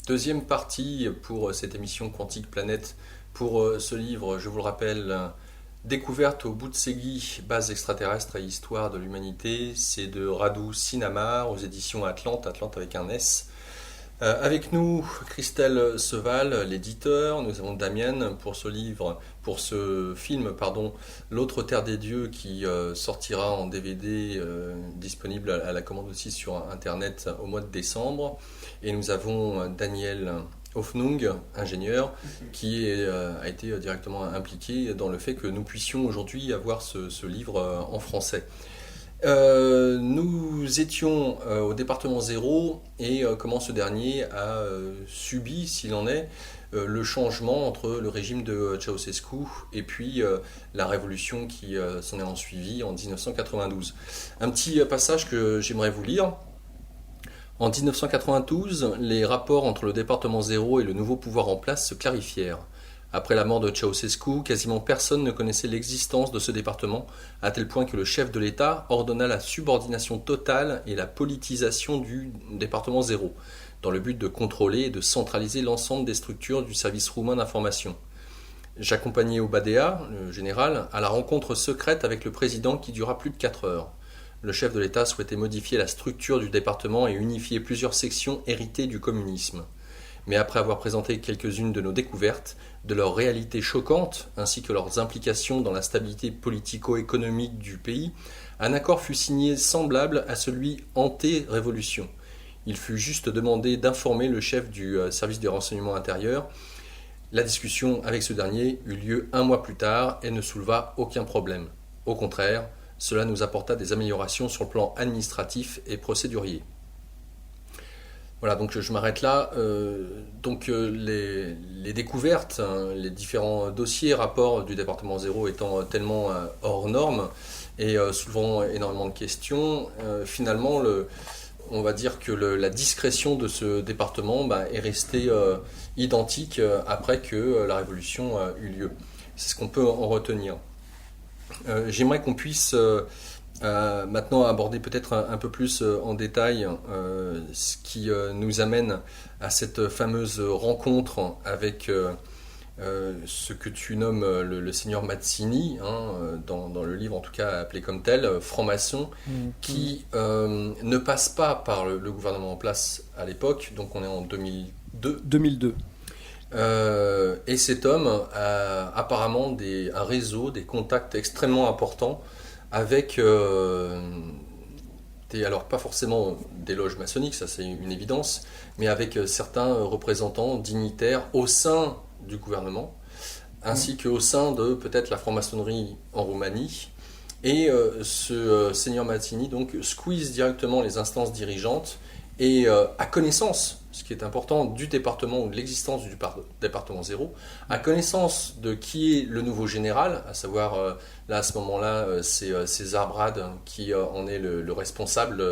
Deuxième partie pour cette émission Quantique Planète. Pour ce livre, je vous le rappelle, Découverte au bout de Segui, base extraterrestre et histoire de l'humanité. C'est de Radu Sinamar aux éditions Atlante, Atlante avec un S. Avec nous, Christelle Seval, l'éditeur. Nous avons Damien pour ce livre, pour ce film, pardon, L'autre terre des dieux qui sortira en DVD disponible à la commande aussi sur Internet au mois de décembre. Et nous avons Daniel Hoffnung, ingénieur, qui a été directement impliqué dans le fait que nous puissions aujourd'hui avoir ce livre en français. Nous étions au département 0 et comment ce dernier a subi, s'il en est, le changement entre le régime de Ceausescu et puis la révolution qui s'en est ensuivie en 1992. Un petit passage que j'aimerais vous lire. En 1992, les rapports entre le département 0 et le nouveau pouvoir en place se clarifièrent. Après la mort de Ceausescu, quasiment personne ne connaissait l'existence de ce département, à tel point que le chef de l'État ordonna la subordination totale et la politisation du département 0, dans le but de contrôler et de centraliser l'ensemble des structures du service roumain d'information. J'accompagnai Obadea, le général, à la rencontre secrète avec le président qui dura plus de 4 heures. Le chef de l'État souhaitait modifier la structure du département et unifier plusieurs sections héritées du communisme. Mais après avoir présenté quelques-unes de nos découvertes, de leurs réalités choquantes, ainsi que leurs implications dans la stabilité politico-économique du pays, un accord fut signé semblable à celui anté-révolution. Il fut juste demandé d'informer le chef du service de renseignement intérieur. La discussion avec ce dernier eut lieu 1 mois plus tard et ne souleva aucun problème. Au contraire, cela nous apporta des améliorations sur le plan administratif et procédurier. Voilà, donc je m'arrête là. Les découvertes, les différents dossiers, rapports du département 0 étant tellement hors normes et soulevant énormément de questions, finalement, on va dire que la discrétion de ce département est restée identique après que la révolution eut lieu. C'est ce qu'on peut en retenir. J'aimerais qu'on puisse maintenant aborder peut-être un peu plus en détail ce qui nous amène à cette fameuse rencontre avec ce que tu nommes le seigneur Mazzini, dans le livre en tout cas appelé comme tel, franc-maçon, qui ne passe pas par le gouvernement en place à l'époque, donc on est en 2002. 2002. Et cet homme a apparemment un réseau, des contacts extrêmement importants avec alors pas forcément des loges maçonniques, ça c'est une évidence, mais avec certains représentants dignitaires au sein du gouvernement, ainsi qu'au sein de peut-être la franc-maçonnerie en Roumanie. Et ce seigneur Mazzini donc squeeze directement les instances dirigeantes et à connaissance, ce qui est important, du département ou de l'existence du département 0, à connaissance de qui est le nouveau général, à savoir, là à ce moment-là, c'est César Brad qui en est le responsable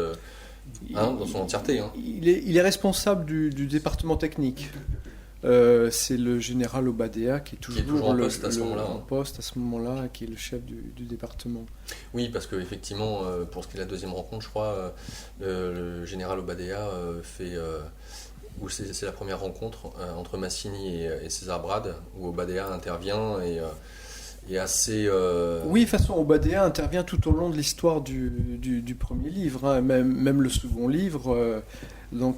dans son entièreté. Il est responsable du département technique. C'est le général Obadea qui est toujours en poste à ce moment-là. En poste à ce moment-là, qui est le chef du département. Oui, parce qu'effectivement, pour ce qui est la deuxième rencontre, je crois, le général Obadea ou c'est la première rencontre entre Mazzini et César Brad, où Obadea intervient et est assez... Oui, de toute façon, Obadea intervient tout au long de l'histoire du premier livre, même le second livre,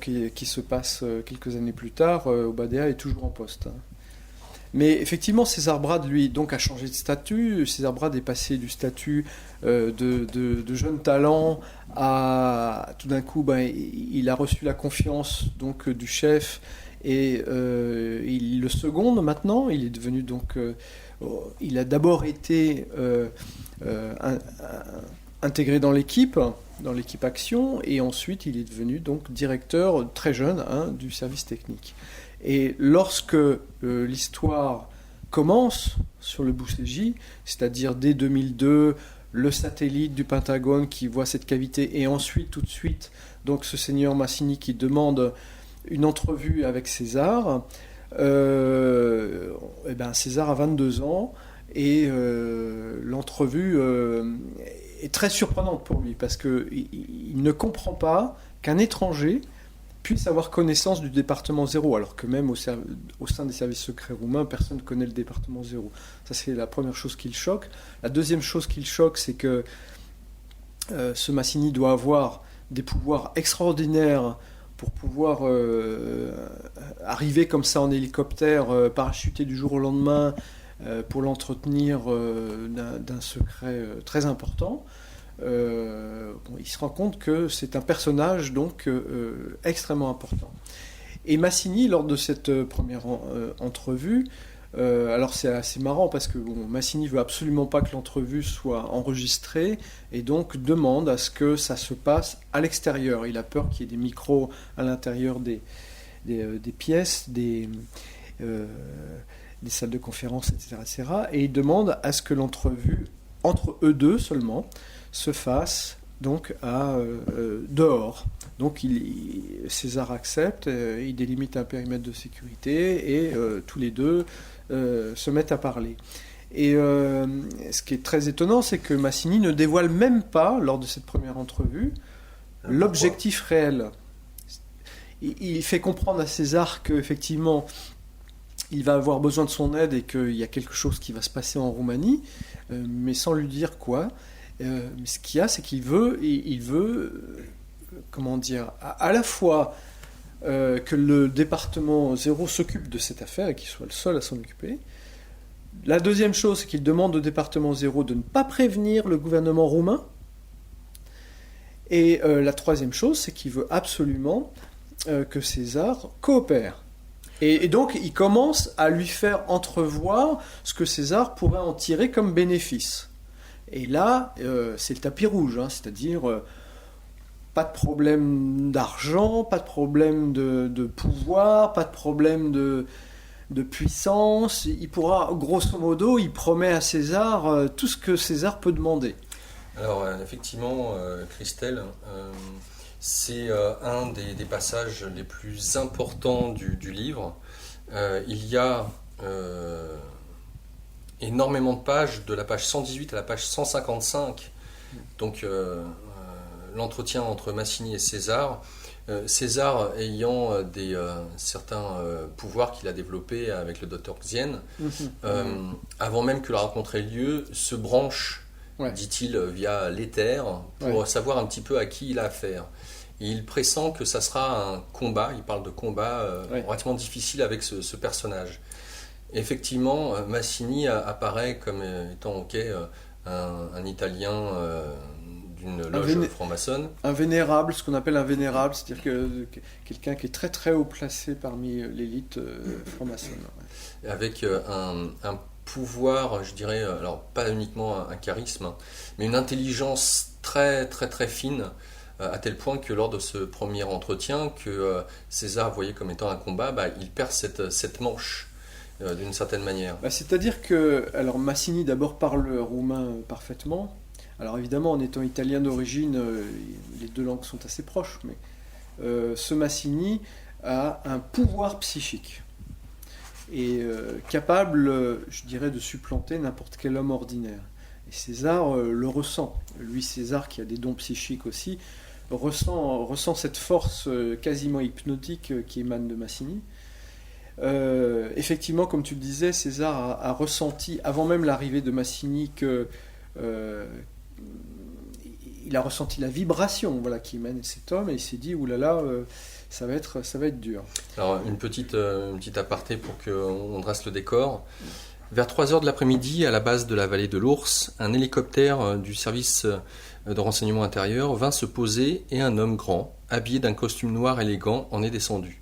qui se passe quelques années plus tard, Obadea est toujours en poste. Mais effectivement, César Brad, lui, donc, a changé de statut. César Brad est passé du statut de jeune talent à... Tout d'un coup, il a reçu la confiance donc, du chef et il le seconde maintenant. Il est devenu donc... il a d'abord été intégré dans l'équipe Action, et ensuite il est devenu donc directeur très jeune du service technique. Et lorsque l'histoire commence sur le Bousségi, c'est-à-dire dès 2002, le satellite du Pentagone qui voit cette cavité, et ensuite tout de suite donc ce seigneur Mazzini qui demande une entrevue avec César, César a 22 ans et l'entrevue est très surprenante pour lui parce qu'il ne comprend pas qu'un étranger puisse avoir connaissance du département 0, alors que même au sein des services secrets roumains, personne ne connaît le département 0. Ça, c'est la première chose qui le choque. La deuxième chose qui le choque, c'est que ce Massini doit avoir des pouvoirs extraordinaires pour pouvoir arriver comme ça en hélicoptère, parachuter du jour au lendemain, pour l'entretenir d'un secret très important. Il se rend compte que c'est un personnage donc extrêmement important. Et Massini, lors de cette première entrevue, alors c'est assez marrant parce que Massini veut absolument pas que l'entrevue soit enregistrée et donc demande à ce que ça se passe à l'extérieur. Il a peur qu'il y ait des micros à l'intérieur des pièces, des salles de conférence, etc. Et il demande à ce que l'entrevue, entre eux deux seulement, se fasse donc dehors. Donc César accepte, il délimite un périmètre de sécurité et tous les deux se mettent à parler. Et ce qui est très étonnant, c'est que Massini ne dévoile même pas, lors de cette première entrevue, l'objectif réel. Il fait comprendre à César qu'effectivement, il va avoir besoin de son aide et qu'il y a quelque chose qui va se passer en Roumanie, mais sans lui dire quoi. Mais ce qu'il y a, c'est qu'il veut, comment dire, à la fois que le département 0 s'occupe de cette affaire et qu'il soit le seul à s'en occuper. La deuxième chose, c'est qu'il demande au département 0 de ne pas prévenir le gouvernement roumain. Et la troisième chose, c'est qu'il veut absolument que César coopère. Et donc, il commence à lui faire entrevoir ce que César pourrait en tirer comme bénéfice. Et là, c'est le tapis rouge, c'est-à-dire pas de problème d'argent, pas de problème de pouvoir, pas de problème de puissance. Il pourra, grosso modo, il promet à César tout ce que César peut demander. Alors, effectivement, Christelle, c'est un des passages les plus importants du livre. Il y a énormément de pages, de la page 118 à la page 155, donc l'entretien entre Massini et César. César ayant certains pouvoirs qu'il a développés avec le docteur Xien, avant même que la rencontre ait lieu, se branche, dit-il, via l'éther, pour savoir un petit peu à qui il a affaire. Et il pressent que ça sera un combat, il parle de combat relativement difficile avec ce personnage. Effectivement, Massini apparaît comme étant un Italien d'une loge franc-maçonne. Un vénérable, ce qu'on appelle un vénérable, c'est-à-dire quelqu'un qui est très très haut placé parmi l'élite franc-maçonne. Avec un pouvoir, je dirais, alors pas uniquement un charisme, mais une intelligence très très très fine, à tel point que lors de ce premier entretien que César voyait comme étant un combat, il perd cette manche. D'une certaine manière. C'est-à-dire que alors Massini d'abord parle roumain parfaitement. Alors évidemment, en étant italien d'origine, les deux langues sont assez proches, mais ce Massini a un pouvoir psychique et capable, je dirais, de supplanter n'importe quel homme ordinaire. Et César le ressent. Lui, César, qui a des dons psychiques aussi, ressent cette force quasiment hypnotique qui émane de Massini. Effectivement, comme tu le disais, César a ressenti, avant même l'arrivée de Massini, il a ressenti la vibration qui émane de cet homme, et il s'est dit, oulala, ça va être dur. Alors, une petite aparté pour qu'on dresse le décor. Vers 3h de l'après-midi, à la base de la vallée de l'Ours, un hélicoptère du service de renseignement intérieur vint se poser et un homme grand, habillé d'un costume noir élégant, en est descendu.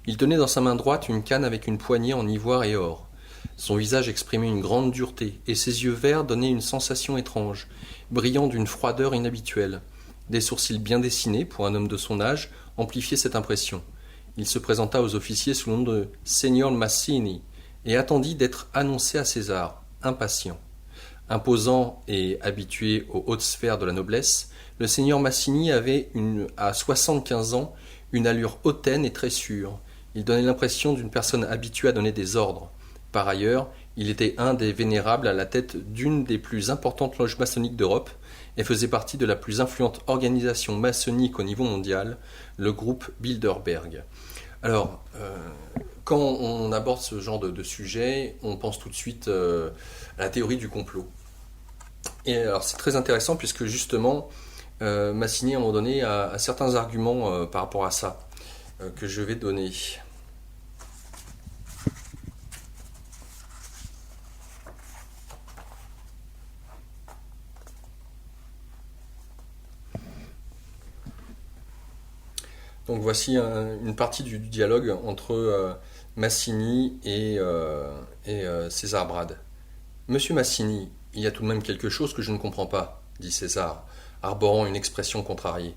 Il tenait dans sa main droite une canne avec une poignée en ivoire et or. Son visage exprimait une grande dureté, et ses yeux verts donnaient une sensation étrange, brillant d'une froideur inhabituelle. Des sourcils bien dessinés, pour un homme de son âge, amplifiaient cette impression. Il se présenta aux officiers sous le nom de « Signor Massini » et attendit d'être annoncé à César, impatient. Imposant et habitué aux hautes sphères de la noblesse, le Signor Massini avait, à 75 ans, une allure hautaine et très sûre. Il donnait l'impression d'une personne habituée à donner des ordres. Par ailleurs, Il était un des vénérables à la tête d'une des plus importantes loges maçonniques d'Europe et faisait partie de la plus influente organisation maçonnique au niveau mondial, le groupe Bilderberg. Alors, quand on aborde ce genre de sujet, on pense tout de suite à la théorie du complot. Et alors c'est très intéressant puisque justement, Massini à un moment donné a certains arguments par rapport à ça que je vais donner. Donc voici une partie du dialogue entre Massini et César Brad. Monsieur Massini, il y a tout de même quelque chose que je ne comprends pas, dit César, arborant une expression contrariée.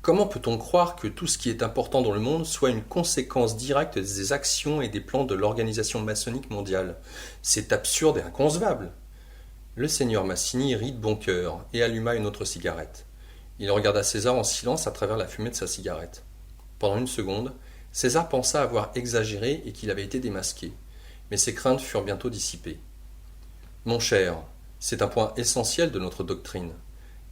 Comment peut-on croire que tout ce qui est important dans le monde soit une conséquence directe des actions et des plans de l'organisation maçonnique mondiale? C'est absurde et inconcevable. Le seigneur Massini rit de bon cœur et alluma une autre cigarette. Il regarda César en silence à travers la fumée de sa cigarette. Pendant une seconde, César pensa avoir exagéré et qu'il avait été démasqué, mais ses craintes furent bientôt dissipées. « Mon cher, c'est un point essentiel de notre doctrine.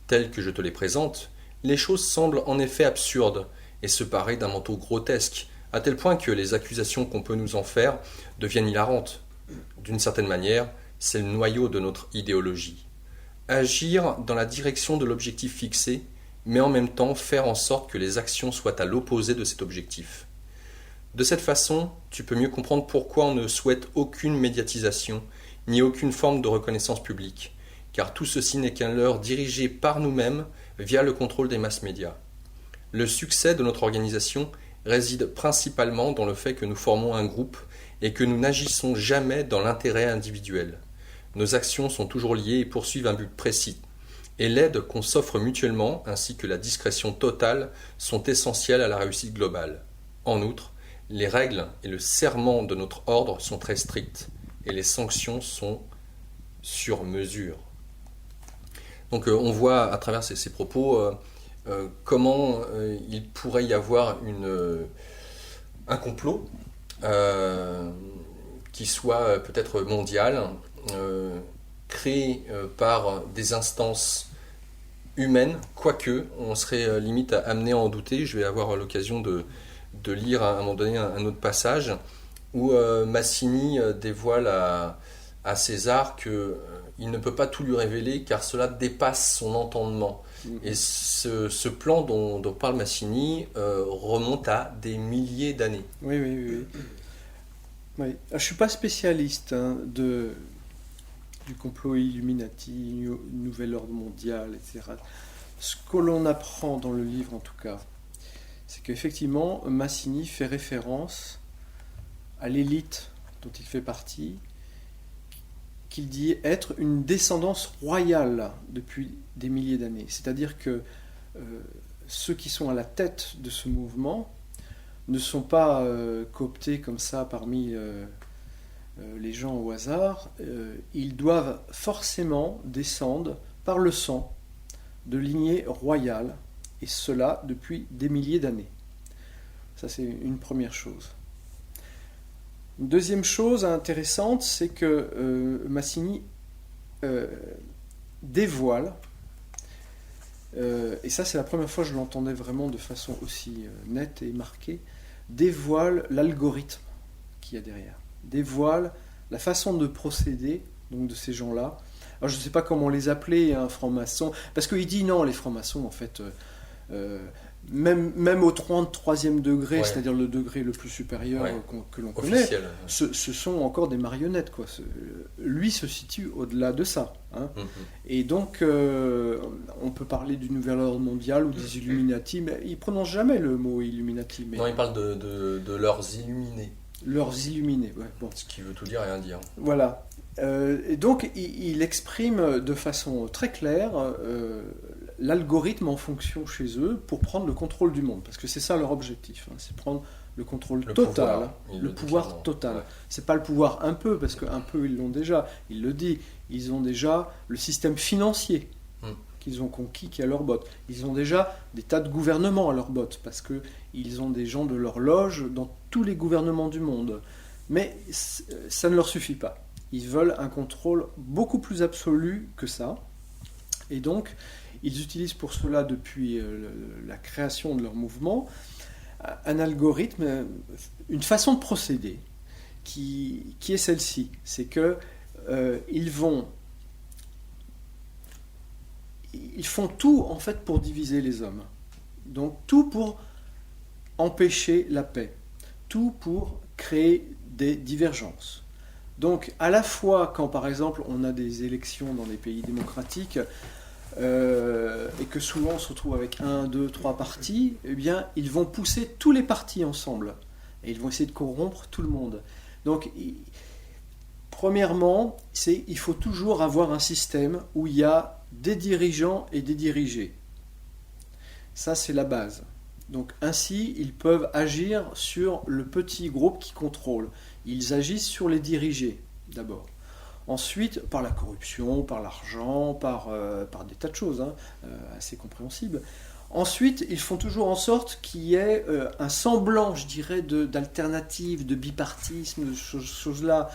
Tel que je te les présente, les choses semblent en effet absurdes et se parent d'un manteau grotesque, à tel point que les accusations qu'on peut nous en faire deviennent hilarantes. D'une certaine manière, c'est le noyau de notre idéologie. Agir dans la direction de l'objectif fixé, mais en même temps faire en sorte que les actions soient à l'opposé de cet objectif. De cette façon, tu peux mieux comprendre pourquoi on ne souhaite aucune médiatisation, ni aucune forme de reconnaissance publique, car tout ceci n'est qu'un leurre dirigé par nous-mêmes via le contrôle des masses médias. Le succès de notre organisation réside principalement dans le fait que nous formons un groupe et que nous n'agissons jamais dans l'intérêt individuel. Nos actions sont toujours liées et poursuivent un but précis. Et l'aide qu'on s'offre mutuellement, ainsi que la discrétion totale, sont essentielles à la réussite globale. En outre, les règles et le serment de notre ordre sont très stricts, et les sanctions sont sur mesure. Donc on voit à travers ces propos comment il pourrait y avoir un complot qui soit peut-être mondial, créé par des instances humaine, quoique on serait limite amené à en douter. Je vais avoir l'occasion de lire à un moment donné un autre passage où Massini dévoile à César qu'il ne peut pas tout lui révéler car cela dépasse son entendement. Et ce plan dont parle Massini remonte à des milliers d'années. Oui. Oui. Je ne suis pas spécialiste du complot Illuminati, nouvel ordre mondial, etc. Ce que l'on apprend dans le livre, en tout cas, c'est qu'effectivement, Massini fait référence à l'élite dont il fait partie, qu'il dit être une descendance royale depuis des milliers d'années. C'est-à-dire que ceux qui sont à la tête de ce mouvement ne sont pas cooptés comme ça parmi les gens au hasard. Ils doivent forcément descendre par le sang de lignée royale, et cela depuis des milliers d'années. Ça, c'est une première chose. Une deuxième chose intéressante, c'est que Massini dévoile, et ça c'est la première fois que je l'entendais vraiment de façon aussi nette et marquée, dévoile l'algorithme qu'il y a derrière, dévoile la façon de procéder donc de ces gens-là. Alors je ne sais pas comment les appeler, francs-maçons, parce qu'il dit non, les francs-maçons en fait, même au 33e degré, c'est-à-dire le degré le plus supérieur que l'on connaît, ce sont encore des marionnettes, quoi. Lui se situe au-delà de ça. Et donc, on peut parler du nouvel ordre mondial ou des Illuminati, mais il ne prononce jamais le mot Illuminati. Mais... Non, il parle de leurs illuminés. Leurs illuminés, bon. Ce qui veut tout dire et rien dire. Voilà. Et donc, il exprime de façon très claire l'algorithme en fonction chez eux pour prendre le contrôle du monde, parce que c'est ça leur objectif, c'est prendre le contrôle total, le pouvoir total. Ouais. C'est pas le pouvoir un peu, parce qu'un peu ils l'ont déjà, il le dit, ils ont déjà le système financier qu'ils ont conquis qui est à leur botte. Ils ont déjà des tas de gouvernements à leur botte, parce qu'ils ont des gens de leur loge dans tous les gouvernements du monde. Mais ça ne leur suffit pas. Ils veulent un contrôle beaucoup plus absolu que ça. Et donc, ils utilisent pour cela, depuis la création de leur mouvement, un algorithme, une façon de procéder qui est celle-ci. C'est que ils font tout en fait pour diviser les hommes. Donc tout pour empêcher la paix, tout pour créer des divergences. Donc à la fois quand par exemple on a des élections dans des pays démocratiques et que souvent on se retrouve avec 1, 2, 3 partis, eh bien ils vont pousser tous les partis ensemble et ils vont essayer de corrompre tout le monde. Donc premièrement, il faut toujours avoir un système où il y a des dirigeants et des dirigés. Ça, c'est la base. Donc ainsi, ils peuvent agir sur le petit groupe qui contrôle. Ils agissent sur les dirigés, d'abord. Ensuite, par la corruption, par l'argent, par des tas de choses assez compréhensibles. Ensuite, ils font toujours en sorte qu'il y ait un semblant, je dirais, d'alternative, de bipartisme, de choses-là.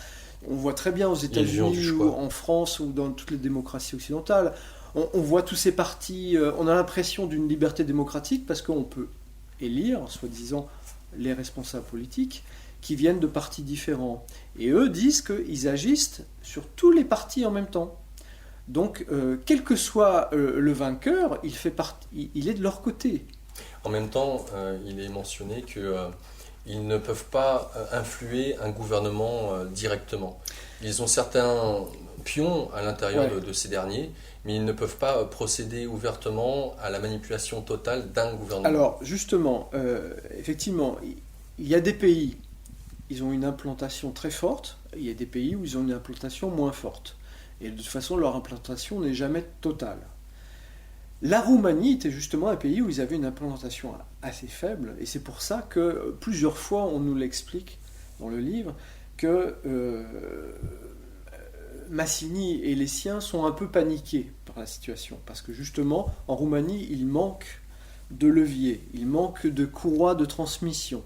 On voit très bien aux États-Unis ou en France ou dans toutes les démocraties occidentales, on voit tous ces partis, on a l'impression d'une liberté démocratique parce qu'on peut élire, soi-disant, les responsables politiques qui viennent de partis différents. Et eux disent qu'ils agissent sur tous les partis en même temps. Donc, quel que soit le vainqueur, il est de leur côté. En même temps, il est mentionné que ils ne peuvent pas influer un gouvernement directement. Ils ont certains pions à l'intérieur de ces derniers, mais ils ne peuvent pas procéder ouvertement à la manipulation totale d'un gouvernement. Alors, justement, effectivement, il y a des pays, ils ont une implantation très forte, il y a des pays où ils ont une implantation moins forte. Et de toute façon, leur implantation n'est jamais totale. La Roumanie était justement un pays où ils avaient une implantation assez faible, et c'est pour ça que plusieurs fois on nous l'explique dans le livre que Massini et les siens sont un peu paniqués par la situation, parce que justement en Roumanie il manque de levier, il manque de courroie de transmission,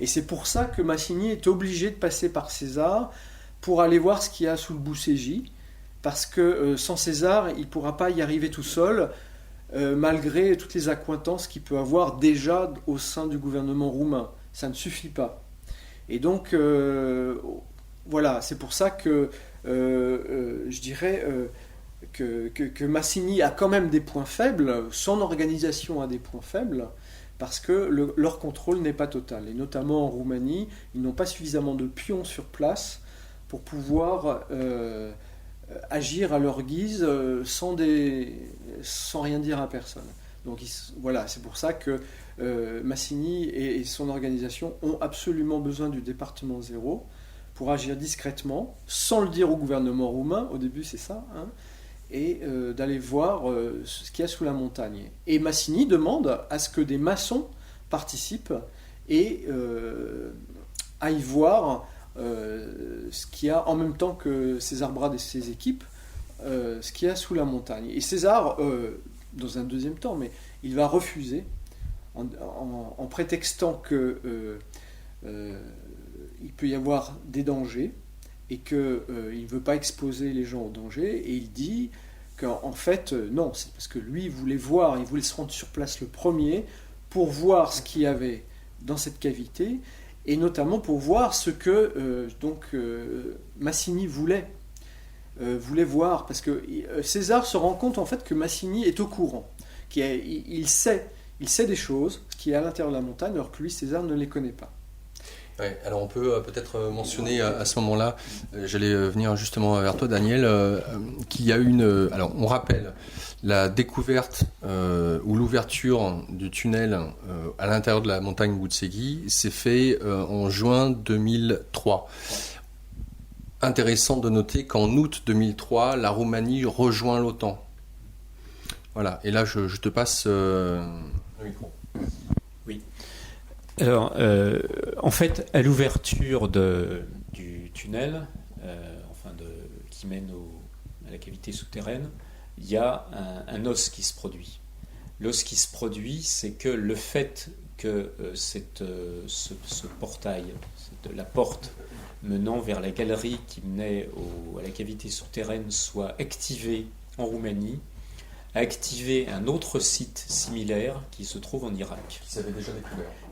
et c'est pour ça que Massini est obligé de passer par César pour aller voir ce qu'il y a sous le Boucégi, parce que sans César il ne pourra pas y arriver tout seul. Malgré toutes les accointances qu'il peut avoir déjà au sein du gouvernement roumain. Ça ne suffit pas. Et donc, voilà, c'est pour ça que je dirais que Massini a quand même des points faibles, son organisation a des points faibles, parce que leur contrôle n'est pas total. Et notamment en Roumanie, ils n'ont pas suffisamment de pions sur place pour pouvoir agir à leur guise sans rien dire à personne. Donc voilà, c'est pour ça que Massini et son organisation ont absolument besoin du département 0 pour agir discrètement, sans le dire au gouvernement roumain, au début c'est ça, et d'aller voir ce qu'il y a sous la montagne. Et Massini demande à ce que des maçons participent et aillent voir ce qu'il y a en même temps que César Brad et ses équipes, ce qu'il y a sous la montagne. Et César, dans un deuxième temps, mais il va refuser en prétextant que il peut y avoir des dangers et qu'il ne veut pas exposer les gens aux dangers, et il dit qu'en fait non, c'est parce que lui il voulait se rendre sur place le premier pour voir ce qu'il y avait dans cette cavité, et notamment pour voir ce que Massini voulait voir, parce que César se rend compte en fait que Massini est au courant, il sait des choses qui est à l'intérieur de la montagne, alors que lui, César, ne les connaît pas. Ouais, alors on peut peut-être mentionner à ce moment-là, j'allais venir justement vers toi Daniel, qu'il y a alors on rappelle la découverte ou l'ouverture du tunnel à l'intérieur de la montagne Boucégi s'est fait en juin 2003. Intéressant de noter qu'en août 2003, la Roumanie rejoint l'OTAN. Voilà, et là je te passe le micro. Oui. Alors, en fait, à l'ouverture du tunnel, qui mène à la cavité souterraine, il y a un os qui se produit. L'os qui se produit, c'est que le fait que ce portail, la porte, menant vers la galerie qui menait à la cavité souterraine soit activée en Roumanie, a activé un autre site similaire qui se trouve en Irak.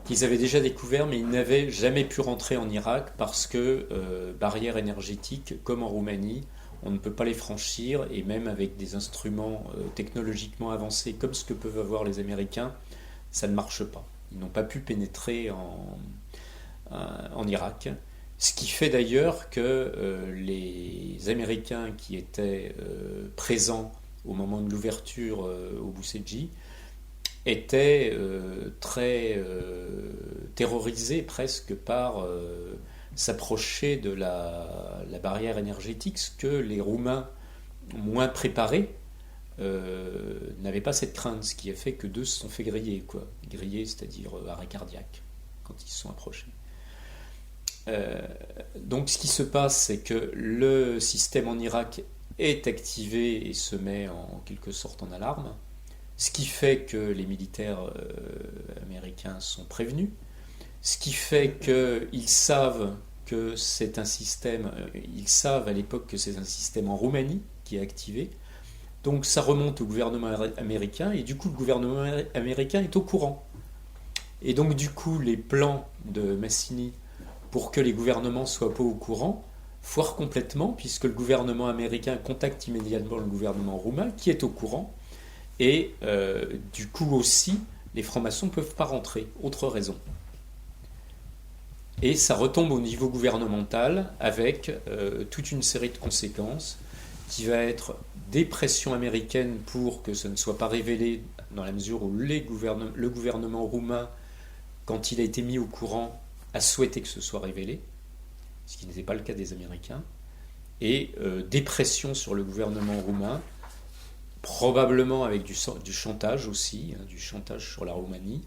Qu'ils avaient déjà découvert, mais ils n'avaient jamais pu rentrer en Irak parce que barrières énergétiques, comme en Roumanie, on ne peut pas les franchir, et même avec des instruments technologiquement avancés comme ce que peuvent avoir les Américains, ça ne marche pas. Ils n'ont pas pu pénétrer en Irak. Ce qui fait d'ailleurs que les Américains qui étaient présents au moment de l'ouverture au Bousedji étaient très terrorisés presque par s'approcher de la barrière énergétique, ce que les Roumains moins préparés n'avaient pas cette crainte, ce qui a fait que deux se sont fait griller, griller, c'est-à-dire arrêt cardiaque quand ils se sont approchés. Donc ce qui se passe, c'est que le système en Irak est activé et se met en quelque sorte en alarme, ce qui fait que les militaires américains sont prévenus, ce qui fait qu'ils savent que c'est un système, ils savent à l'époque que c'est un système en Roumanie qui est activé, donc ça remonte au gouvernement américain, et du coup le gouvernement américain est au courant. Et donc du coup les plans de Massini pour que les gouvernements soient pas au courant foire complètement, puisque le gouvernement américain contacte immédiatement le gouvernement roumain qui est au courant, et du coup aussi les francs-maçons ne peuvent pas rentrer, autre raison. Et ça retombe au niveau gouvernemental avec toute une série de conséquences qui va être des pressions américaines pour que ça ne soit pas révélé, dans la mesure où le gouvernement roumain, quand il a été mis au courant, a souhaité que ce soit révélé, ce qui n'était pas le cas des Américains, et des pressions sur le gouvernement roumain, probablement avec du chantage aussi, du chantage sur la Roumanie,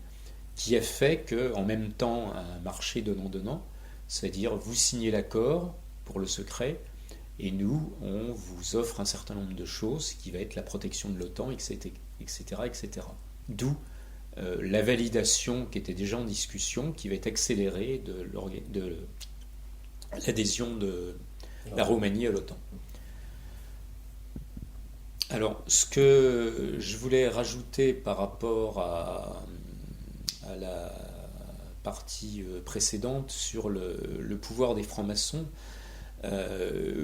qui a fait qu'en même temps un marché donnant-donnant, c'est-à-dire vous signez l'accord pour le secret, et nous, on vous offre un certain nombre de choses, qui va être la protection de l'OTAN, etc. etc. D'où la validation qui était déjà en discussion, qui va être accélérée de l'adhésion de la Roumanie à l'OTAN. Alors, ce que je voulais rajouter par rapport à la partie précédente sur le pouvoir des francs-maçons,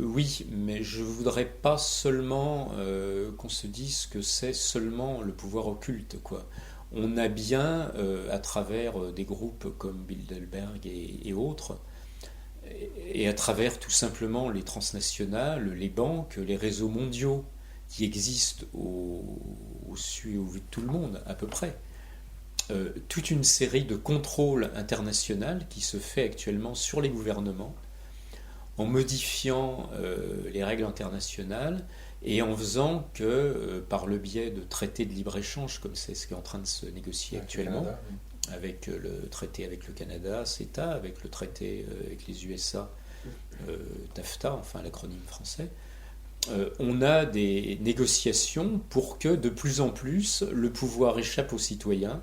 oui, mais je ne voudrais pas seulement qu'on se dise que c'est seulement le pouvoir occulte, quoi. On a bien, à travers des groupes comme Bilderberg et autres, et à travers tout simplement les transnationales, les banques, les réseaux mondiaux qui existent au vu de tout le monde à peu près, toute une série de contrôles internationaux qui se fait actuellement sur les gouvernements en modifiant les règles internationales et en faisant que, par le biais de traités de libre-échange, comme c'est ce qui est en train de se négocier actuellement, avec le traité avec le Canada, CETA, avec le traité avec les USA, TAFTA, enfin l'acronyme français, on a des négociations pour que de plus en plus le pouvoir échappe aux citoyens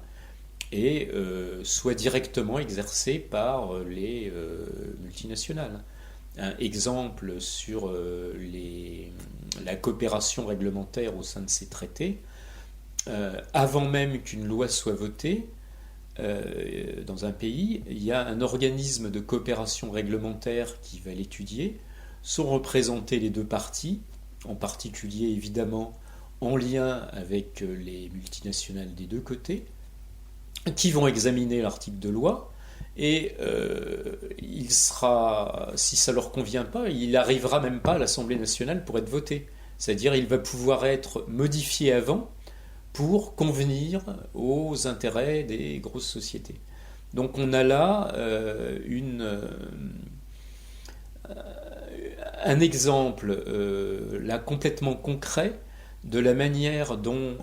et soit directement exercé par les multinationales. Un exemple sur la coopération réglementaire au sein de ces traités, avant même qu'une loi soit votée, dans un pays, il y a un organisme de coopération réglementaire qui va l'étudier. Sont représentés les deux parties, en particulier évidemment en lien avec les multinationales des deux côtés, qui vont examiner l'article de loi, et il sera, si ça ne leur convient pas, il n'arrivera même pas à l'Assemblée nationale pour être voté. C'est-à-dire il va pouvoir être modifié avant pour convenir aux intérêts des grosses sociétés. Donc on a là un exemple là complètement concret de la manière dont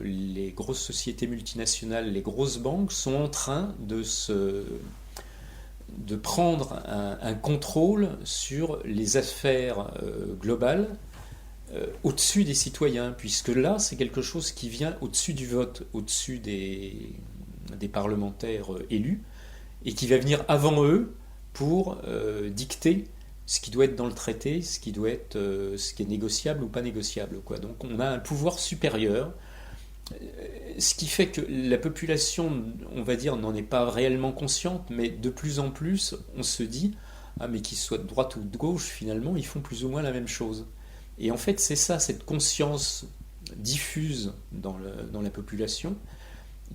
les grosses sociétés multinationales, les grosses banques sont en train de prendre un contrôle sur les affaires globales au-dessus des citoyens, puisque là c'est quelque chose qui vient au-dessus du vote, au-dessus des parlementaires élus, et qui va venir avant eux pour dicter ce qui doit être dans le traité, ce qui est négociable ou pas négociable, quoi. Donc on a un pouvoir supérieur, ce qui fait que la population, on va dire, n'en est pas réellement consciente, mais de plus en plus, on se dit mais qu'ils soient de droite ou de gauche, finalement, ils font plus ou moins la même chose. Et en fait, c'est ça, cette conscience diffuse dans la population,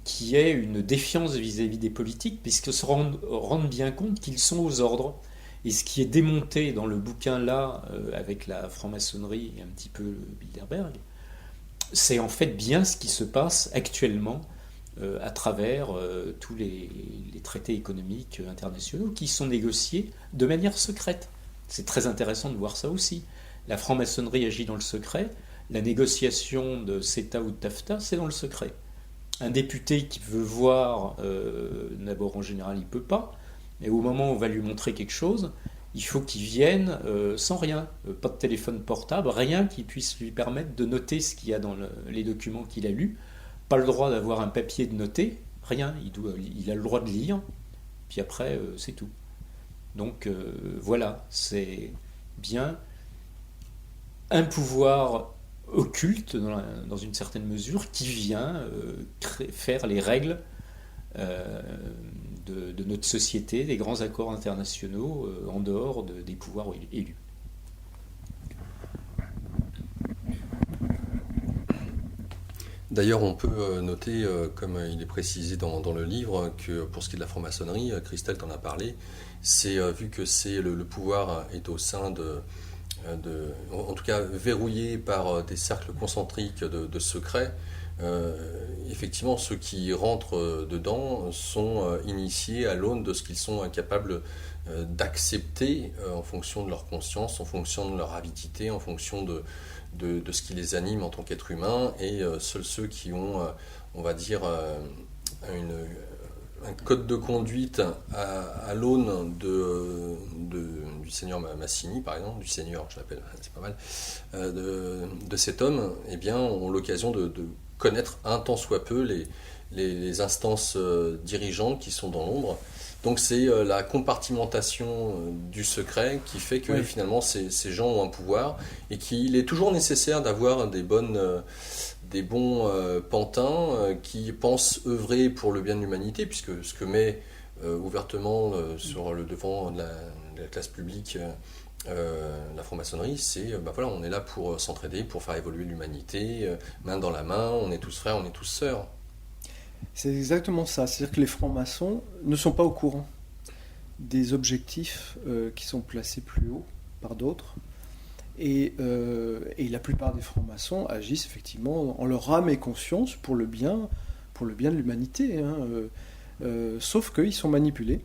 qui est une défiance vis-à-vis des politiques, puisqu'ils se rendent bien compte qu'ils sont aux ordres. Et ce qui est démonté dans le bouquin là, avec la franc-maçonnerie et un petit peu Bilderberg, c'est en fait bien ce qui se passe actuellement à travers tous les traités économiques internationaux qui sont négociés de manière secrète. C'est très intéressant de voir ça aussi. La franc-maçonnerie agit dans le secret, la négociation de CETA ou de TAFTA, c'est dans le secret. Un député qui veut voir, d'abord en général il ne peut pas, mais au moment où on va lui montrer quelque chose, il faut qu'il vienne sans rien, pas de téléphone portable, rien qui puisse lui permettre de noter ce qu'il y a dans les documents qu'il a lus, pas le droit d'avoir un papier de noter, rien, il a le droit de lire, puis après c'est tout. Donc voilà, c'est bien un pouvoir occulte dans une certaine mesure qui vient faire les règles de notre société, des grands accords internationaux en dehors des pouvoirs élus. D'ailleurs, on peut noter, comme il est précisé dans le livre, que pour ce qui est de la franc-maçonnerie, Christelle t'en a parlé, c'est vu que le pouvoir est au sein en tout cas verrouillé par des cercles concentriques de secrets. Effectivement, ceux qui rentrent dedans sont initiés à l'aune de ce qu'ils sont incapables d'accepter en fonction de leur conscience, en fonction de leur avidité, en fonction de ce qui les anime en tant qu'être humain, et seuls ceux qui ont, on va dire, un code de conduite à l'aune du seigneur Massini, par exemple, du seigneur, je l'appelle, c'est pas mal, de cet homme, eh bien, ont l'occasion de connaître un tant soit peu les instances dirigeantes qui sont dans l'ombre. Donc c'est la compartimentation du secret qui fait que finalement ces gens ont un pouvoir et qu'il est toujours nécessaire d'avoir des bons pantins qui pensent œuvrer pour le bien de l'humanité, puisque ce que met ouvertement sur le devant de la classe publique la franc-maçonnerie, c'est voilà, on est là pour s'entraider, pour faire évoluer l'humanité, main dans la main, on est tous frères, on est tous sœurs. C'est exactement ça, c'est-à-dire que les francs-maçons ne sont pas au courant des objectifs qui sont placés plus haut par d'autres, et la plupart des francs-maçons agissent effectivement en leur âme et conscience pour le bien de l'humanité, sauf qu'ils sont manipulés,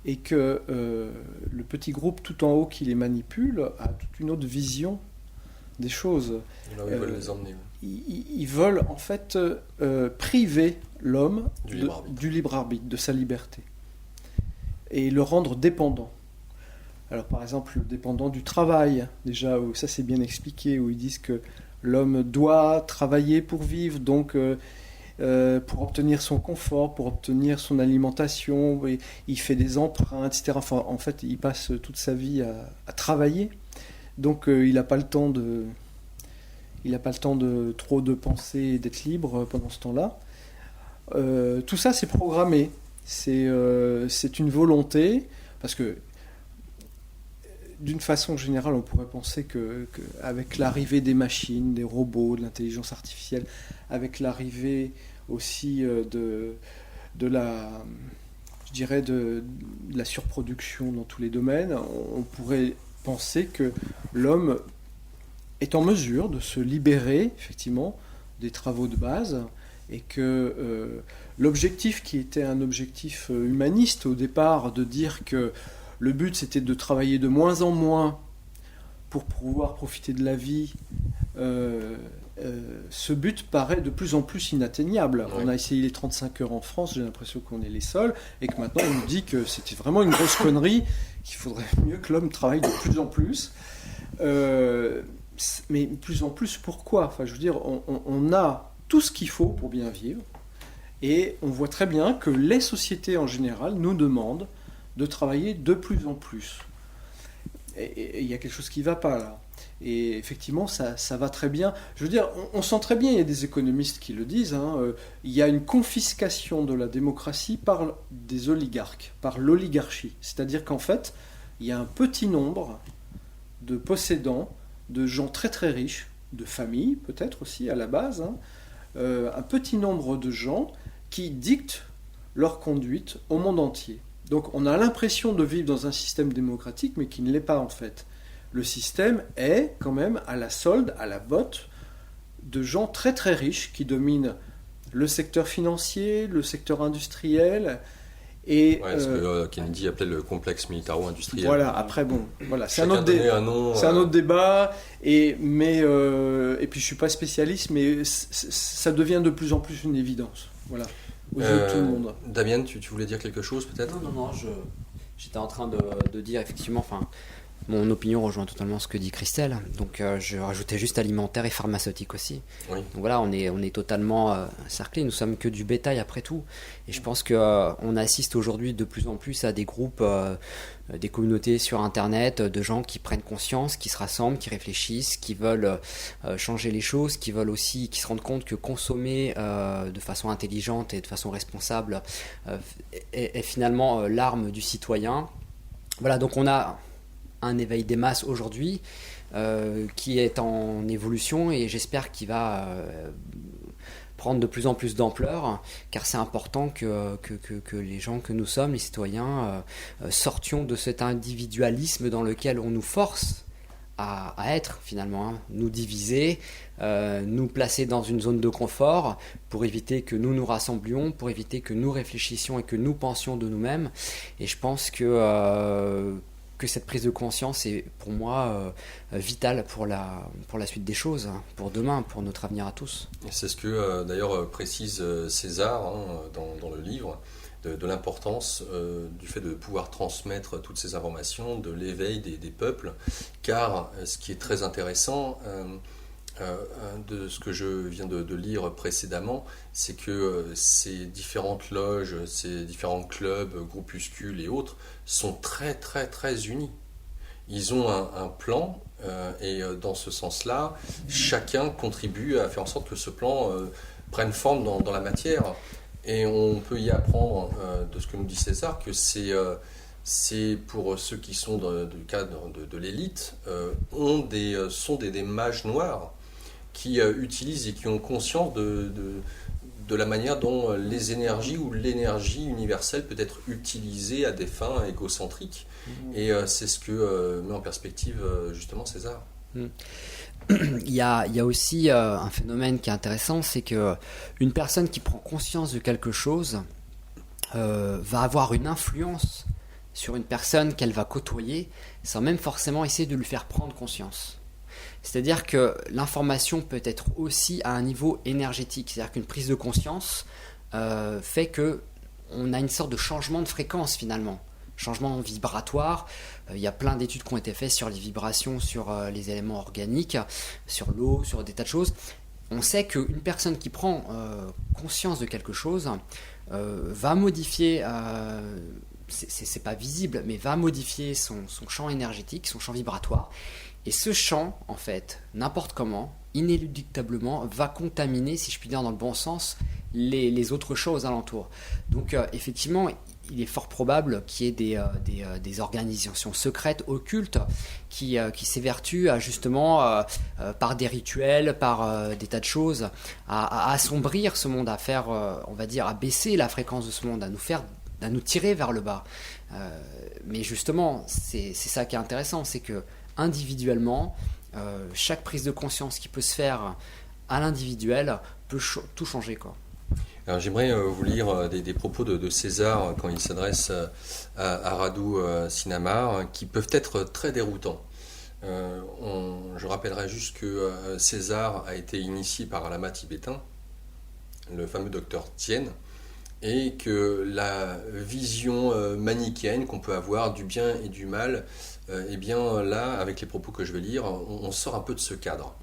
et que le petit groupe tout en haut qui les manipule a toute une autre vision des choses. Là où ils veulent les emmener. Ils veulent en fait priver l'homme du libre arbitre, de sa liberté, et le rendre dépendant. Alors par exemple, dépendant du travail, déjà, où ça c'est bien expliqué, où ils disent que l'homme doit travailler pour vivre, donc pour obtenir son confort, pour obtenir son alimentation, et il fait des emprunts, etc. Enfin, en fait, il passe toute sa vie à travailler, donc il n'a pas le temps de trop de penser et d'être libre pendant ce temps-là. Tout ça, c'est programmé. C'est une volonté, parce que d'une façon générale, on pourrait penser qu'avec l'arrivée des machines, des robots, de l'intelligence artificielle, avec l'arrivée aussi de la surproduction dans tous les domaines, on pourrait penser que l'homme est en mesure de se libérer effectivement des travaux de base, et que l'objectif qui était un objectif humaniste au départ, de dire que le but c'était de travailler de moins en moins pour pouvoir profiter de la vie, ce but paraît de plus en plus inatteignable. Oui. On a essayé les 35 heures en France, j'ai l'impression qu'on est les seuls, et que maintenant on nous dit que c'était vraiment une grosse connerie, qu'il faudrait mieux que l'homme travaille de plus en plus. Mais plus en plus, pourquoi ? Enfin, je veux dire, on a tout ce qu'il faut pour bien vivre, et on voit très bien que les sociétés en général nous demandent de travailler de plus en plus. Et il y a quelque chose qui ne va pas là. Et effectivement, ça va très bien. Je veux dire, on sent très bien, il y a des économistes qui le disent, il y a une confiscation de la démocratie par des oligarques, par l'oligarchie. C'est-à-dire qu'en fait, il y a un petit nombre de possédants, de gens très très riches, de familles peut-être aussi à la base, un petit nombre de gens qui dictent leur conduite au monde entier. Donc on a l'impression de vivre dans un système démocratique, mais qui ne l'est pas en fait. Le système est quand même à la solde, à la botte, de gens très très riches qui dominent le secteur financier, le secteur industriel. Et, ce que Kennedy appelait le complexe militaro-industriel. Voilà, après bon, voilà, c'est un autre débat. Et puis je suis pas spécialiste, mais ça devient de plus en plus une évidence. Voilà, aux yeux de tout le monde. Damien, tu voulais dire quelque chose peut-être ? Non, j'étais en train de dire effectivement, mon opinion rejoint totalement ce que dit Christelle. Donc je rajoutais juste alimentaire et pharmaceutique aussi. Oui. Donc voilà, on est totalement cerclés. Nous sommes que du bétail après tout. Et je pense qu'on assiste aujourd'hui de plus en plus à des groupes, des communautés sur Internet, de gens qui prennent conscience, qui se rassemblent, qui réfléchissent, qui veulent changer les choses, qui veulent aussi, qui se rendent compte que consommer de façon intelligente et de façon responsable est finalement l'arme du citoyen. Voilà, donc on a un éveil des masses aujourd'hui qui est en évolution et j'espère qu'il va prendre de plus en plus d'ampleur car c'est important que les gens que nous sommes, les citoyens, sortions de cet individualisme dans lequel on nous force à être finalement, nous diviser, nous placer dans une zone de confort pour éviter que nous nous rassemblions, pour éviter que nous réfléchissions et que nous pensions de nous-mêmes. Et je pense que cette prise de conscience est pour moi vitale pour la suite des choses, pour demain, pour notre avenir à tous. C'est ce que d'ailleurs précise César dans le livre, de l'importance du fait de pouvoir transmettre toutes ces informations, de l'éveil des peuples, car ce qui est très intéressant de ce que je viens de lire précédemment, c'est que ces différentes loges, ces différents clubs, groupuscules et autres sont très très très unis. Ils ont un plan et dans ce sens-là, chacun contribue à faire en sorte que ce plan prenne forme dans la matière. Et on peut y apprendre de ce que nous dit César que c'est pour ceux qui sont du cadre de l'élite, sont des mages noirs qui utilisent et qui ont conscience de la manière dont les énergies ou l'énergie universelle peut être utilisée à des fins égocentriques. Et c'est ce que met en perspective justement César. Il y a aussi un phénomène qui est intéressant, c'est qu'une personne qui prend conscience de quelque chose va avoir une influence sur une personne qu'elle va côtoyer sans même forcément essayer de lui faire prendre conscience. C'est-à-dire que l'information peut être aussi à un niveau énergétique. C'est-à-dire qu'une prise de conscience fait qu'on a une sorte de changement de fréquence finalement. Changement vibratoire. Il y a plein d'études qui ont été faites sur les vibrations, sur les éléments organiques, sur l'eau, sur des tas de choses. On sait qu'une personne qui prend conscience de quelque chose va modifier, c'est pas visible, mais va modifier son champ énergétique, son champ vibratoire. Et ce champ, en fait, n'importe comment, inéluctablement, va contaminer, si je puis dire dans le bon sens, les autres choses alentour. Donc, effectivement, il est fort probable qu'il y ait des organisations secrètes, occultes, qui s'évertuent à justement, par des rituels, par des tas de choses, à assombrir ce monde, à faire, on va dire, à baisser la fréquence de ce monde, à nous tirer vers le bas. Mais justement, c'est ça qui est intéressant, c'est que individuellement, chaque prise de conscience qui peut se faire à l'individuel peut tout changer, quoi. Alors, j'aimerais vous lire des propos de César quand il s'adresse à Radu Sinamar qui peuvent être très déroutants. Je rappellerai juste que César a été initié par un lama tibétain, le fameux docteur Tien, et que la vision manichéenne qu'on peut avoir du bien et du mal, eh bien là, avec les propos que je vais lire, on sort un peu de ce cadre.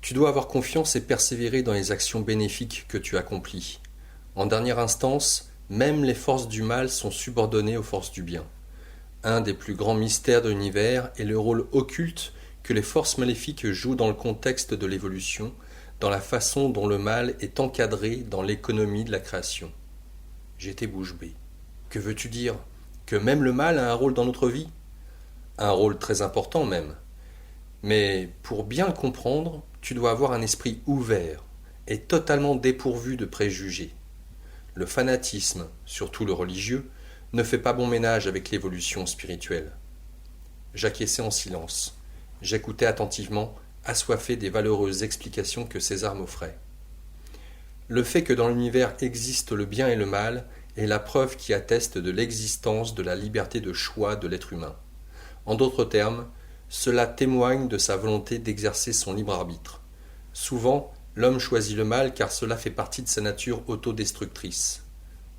Tu dois avoir confiance et persévérer dans les actions bénéfiques que tu accomplis. En dernière instance, même les forces du mal sont subordonnées aux forces du bien. Un des plus grands mystères de l'univers est le rôle occulte que les forces maléfiques jouent dans le contexte de l'évolution, dans la façon dont le mal est encadré dans l'économie de la création. J'étais bouche bée. Que veux-tu dire? Que même le mal a un rôle dans notre vie? Un rôle très important même. Mais pour bien le comprendre, tu dois avoir un esprit ouvert et totalement dépourvu de préjugés. Le fanatisme, surtout le religieux, ne fait pas bon ménage avec l'évolution spirituelle. J'acquiesçais en silence. J'écoutais attentivement, assoiffé des valeureuses explications que César m'offrait. Le fait que dans l'univers existe le bien et le mal est la preuve qui atteste de l'existence de la liberté de choix de l'être humain. En d'autres termes, cela témoigne de sa volonté d'exercer son libre arbitre. Souvent, l'homme choisit le mal car cela fait partie de sa nature autodestructrice.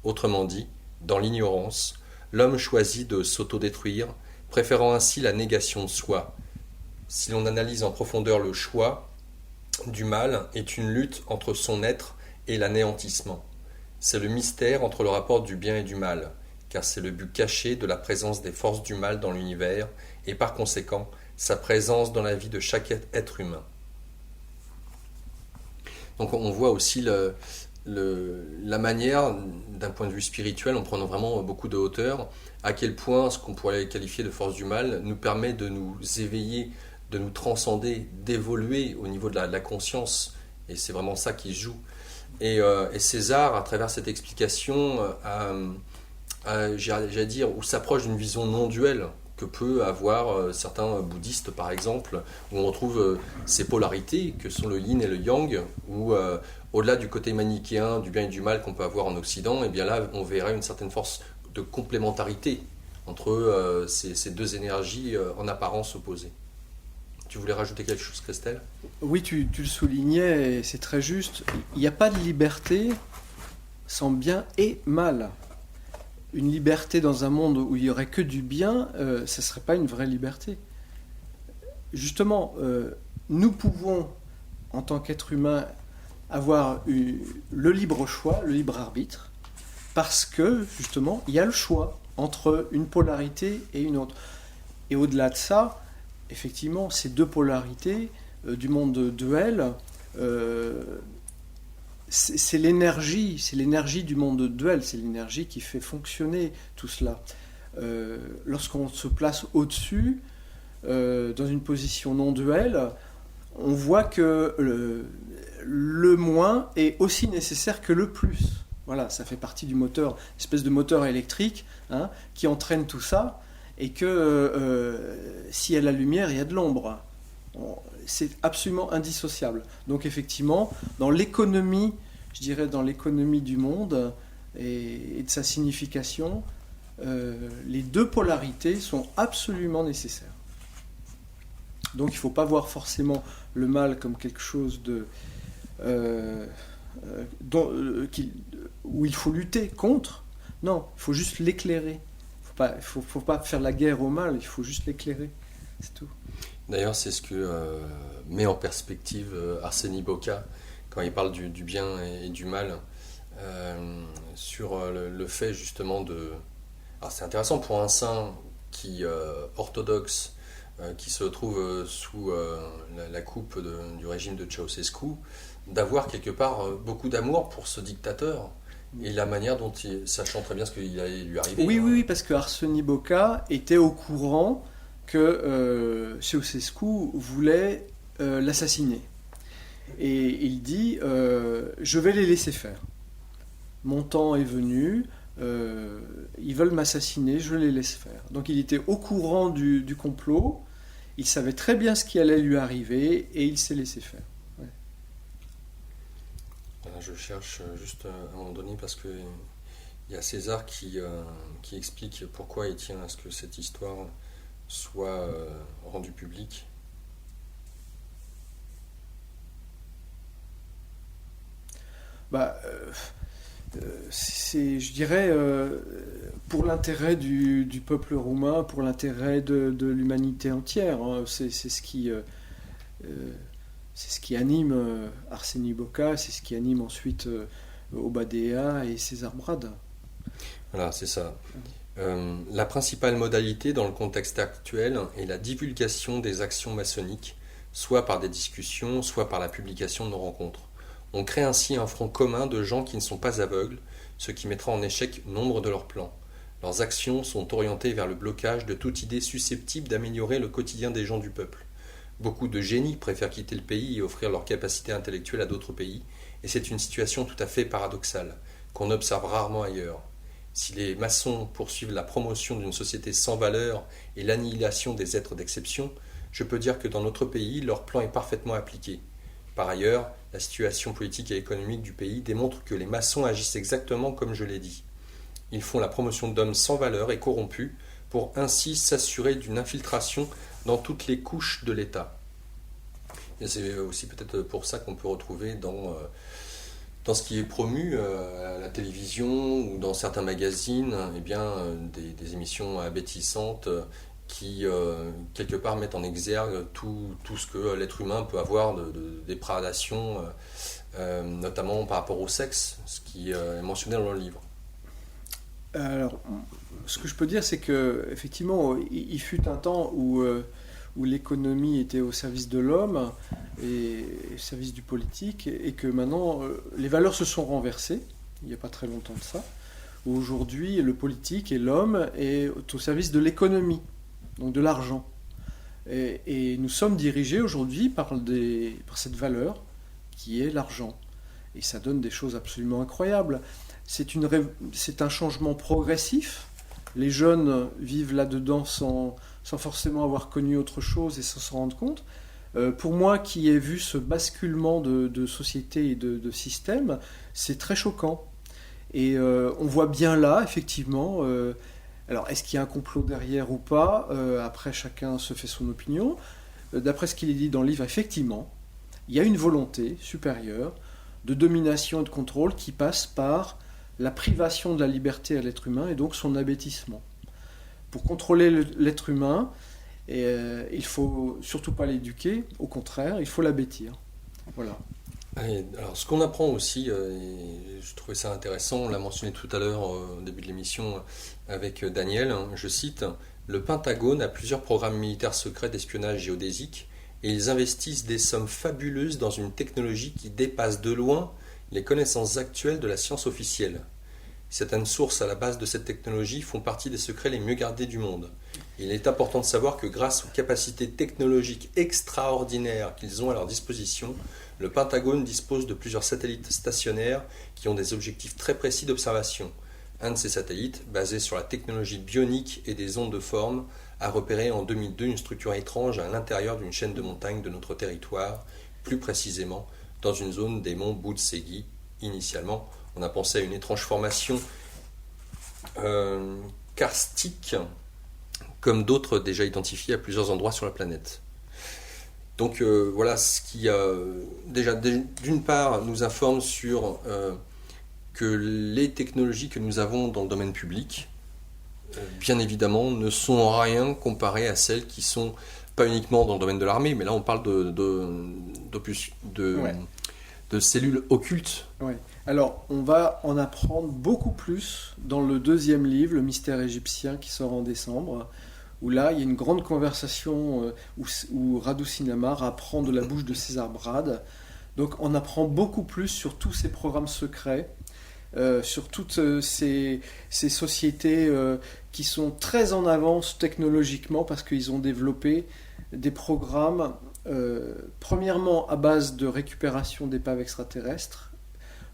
Autrement dit, dans l'ignorance, l'homme choisit de s'autodétruire, préférant ainsi la négation de soi. Si l'on analyse en profondeur le choix du mal est une lutte entre son être et l'anéantissement. C'est le mystère entre le rapport du bien et du mal, car c'est le but caché de la présence des forces du mal dans l'univers et par conséquent sa présence dans la vie de chaque être humain. Donc on voit aussi la manière, d'un point de vue spirituel, en prenant vraiment beaucoup de hauteur, à quel point ce qu'on pourrait qualifier de force du mal nous permet de nous éveiller, de nous transcender, d'évoluer au niveau de la conscience. Et c'est vraiment ça qui joue. Et César, à travers cette explication, j'allais dire, où s'approche d'une vision non-duelle que peut avoir certains bouddhistes, par exemple, où on retrouve ces polarités que sont le yin et le yang, où au-delà du côté manichéen, du bien et du mal qu'on peut avoir en Occident, et bien là, on verrait une certaine force de complémentarité entre ces deux énergies en apparence opposées. Tu voulais rajouter quelque chose, Christelle? Oui, tu le soulignais, et c'est très juste. Il n'y a pas de liberté sans bien et mal. Une liberté dans un monde où il n'y aurait que du bien, ça ne serait pas une vraie liberté. Justement, nous pouvons, en tant qu'être humain, avoir le libre choix, le libre arbitre, parce que, justement, il y a le choix entre une polarité et une autre. Et au-delà de ça, effectivement, ces deux polarités du monde duel, c'est l'énergie du monde duel, c'est l'énergie qui fait fonctionner tout cela. Lorsqu'on se place au-dessus, dans une position non duel, on voit que le moins est aussi nécessaire que le plus. Voilà, ça fait partie du moteur, espèce de moteur électrique qui entraîne tout ça, et que s'il y a de la lumière, il y a de l'ombre. C'est absolument indissociable. Donc effectivement, dans l'économie, je dirais dans l'économie du monde et de sa signification, les deux polarités sont absolument nécessaires. Donc il ne faut pas voir forcément le mal comme quelque chose où il faut lutter contre. Non, il faut juste l'éclairer. Il ne faut pas faire la guerre au mal, il faut juste l'éclairer. C'est tout. D'ailleurs, c'est ce que met en perspective Arseny Boka quand il parle du bien et du mal, sur le fait justement de... Alors c'est intéressant pour un saint orthodoxe qui se trouve sous la coupe du régime de Ceausescu, d'avoir quelque part beaucoup d'amour pour ce dictateur et la manière dont sachant très bien ce qu'il allait lui arriver. Oui, parce que Arseny Boka était au courant que Ceausescu voulait l'assassiner. Et il dit je vais les laisser faire. Mon temps est venu, ils veulent m'assassiner, je les laisse faire. Donc il était au courant du complot, il savait très bien ce qui allait lui arriver et il s'est laissé faire. Ouais. Je cherche juste à un moment donné parce que il y a César qui explique pourquoi il tient à ce que cette histoire soit rendue publique. C'est, je dirais, pour l'intérêt du peuple roumain, pour l'intérêt de l'humanité entière. C'est ce qui anime Arseny Boka, c'est ce qui anime ensuite Obadea et César Brad. Voilà, c'est ça. La principale modalité dans le contexte actuel est la divulgation des actions maçonniques, soit par des discussions, soit par la publication de nos rencontres. On crée ainsi un front commun de gens qui ne sont pas aveugles, ce qui mettra en échec nombre de leurs plans. Leurs actions sont orientées vers le blocage de toute idée susceptible d'améliorer le quotidien des gens du peuple. Beaucoup de génies préfèrent quitter le pays et offrir leur capacité intellectuelle à d'autres pays, et c'est une situation tout à fait paradoxale, qu'on observe rarement ailleurs. Si les maçons poursuivent la promotion d'une société sans valeur et l'annihilation des êtres d'exception, je peux dire que dans notre pays, leur plan est parfaitement appliqué. Par ailleurs, la situation politique et économique du pays démontre que les maçons agissent exactement comme je l'ai dit. Ils font la promotion d'hommes sans valeur et corrompus pour ainsi s'assurer d'une infiltration dans toutes les couches de l'État. Et c'est aussi peut-être pour ça qu'on peut retrouver dans ce qui est promu à la télévision ou dans certains magazines, des émissions abétissantes qui, quelque part, mettent en exergue tout ce que l'être humain peut avoir de déprédation, notamment par rapport au sexe, ce qui est mentionné dans le livre. Alors, ce que je peux dire, c'est que effectivement, il fut un temps où l'économie était au service de l'homme et au service du politique, et que maintenant, les valeurs se sont renversées, il n'y a pas très longtemps de ça. Aujourd'hui, le politique et l'homme est au service de l'économie, donc de l'argent. Et nous sommes dirigés aujourd'hui par cette valeur qui est l'argent. Et ça donne des choses absolument incroyables. C'est un changement progressif. Les jeunes vivent là-dedans sans forcément avoir connu autre chose et sans s'en rendre compte. Pour moi qui ai vu ce basculement de société et de système, c'est très choquant. Et on voit bien là, effectivement, alors est-ce qu'il y a un complot derrière ou pas? Après, chacun se fait son opinion. D'après ce qu'il est dit dans le livre, effectivement, il y a une volonté supérieure de domination et de contrôle qui passe par la privation de la liberté à l'être humain et donc son abêtissement. Pour contrôler l'être humain, il ne faut surtout pas l'éduquer, au contraire, il faut l'abêtir. Voilà. Alors, ce qu'on apprend aussi, et je trouvais ça intéressant, on l'a mentionné tout à l'heure au début de l'émission avec Daniel, je cite, « Le Pentagone a plusieurs programmes militaires secrets d'espionnage géodésique et ils investissent des sommes fabuleuses dans une technologie qui dépasse de loin les connaissances actuelles de la science officielle. Certaines sources à la base de cette technologie font partie des secrets les mieux gardés du monde. Il est important de savoir que grâce aux capacités technologiques extraordinaires qu'ils ont à leur disposition, le Pentagone dispose de plusieurs satellites stationnaires qui ont des objectifs très précis d'observation. Un de ces satellites, basé sur la technologie bionique et des ondes de forme, a repéré en 2002 une structure étrange à l'intérieur d'une chaîne de montagnes de notre territoire, plus précisément dans une zone des monts Boudsegi. Initialement, on a pensé à une étrange formation karstique, comme d'autres déjà identifiées à plusieurs endroits sur la planète. Donc voilà ce qui, déjà d'une part, nous informe sur que les technologies que nous avons dans le domaine public, bien évidemment, ne sont en rien comparées à celles qui sont, pas uniquement dans le domaine de l'armée, mais là on parle de cellules occultes. Ouais. Alors, on va en apprendre beaucoup plus dans le deuxième livre, Le mystère égyptien, qui sort en décembre, où là, il y a une grande conversation où Radu Sinamar apprend de la bouche de César Brad. Donc, on apprend beaucoup plus sur tous ces programmes secrets, sur toutes ces sociétés qui sont très en avance technologiquement parce qu'ils ont développé des programmes, premièrement à base de récupération d'épaves extraterrestres,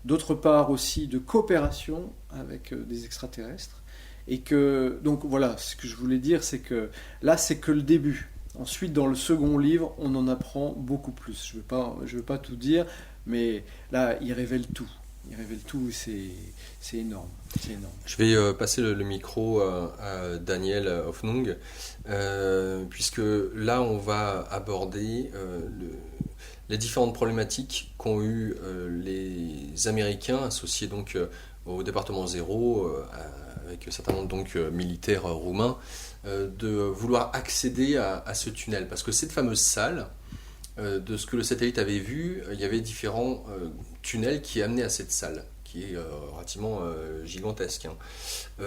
d'autre part aussi de coopération avec des extraterrestres. Et que, donc voilà, ce que je voulais dire, c'est que là, c'est que le début. Ensuite, dans le second livre, on en apprend beaucoup plus. Je veux pas tout dire, mais là, il révèle tout. Il révèle tout, c'est énorme. C'est énorme. Je vais passer le micro à Daniel Hoffnung, puisque là, on va aborder les différentes problématiques qu'ont eu les Américains associés donc au département 0, avec un certain nombre donc militaires roumains, de vouloir accéder à ce tunnel, parce que cette fameuse salle, de ce que le satellite avait vu, il y avait différents tunnels qui amenaient à cette salle, qui est relativement gigantesque. Hein.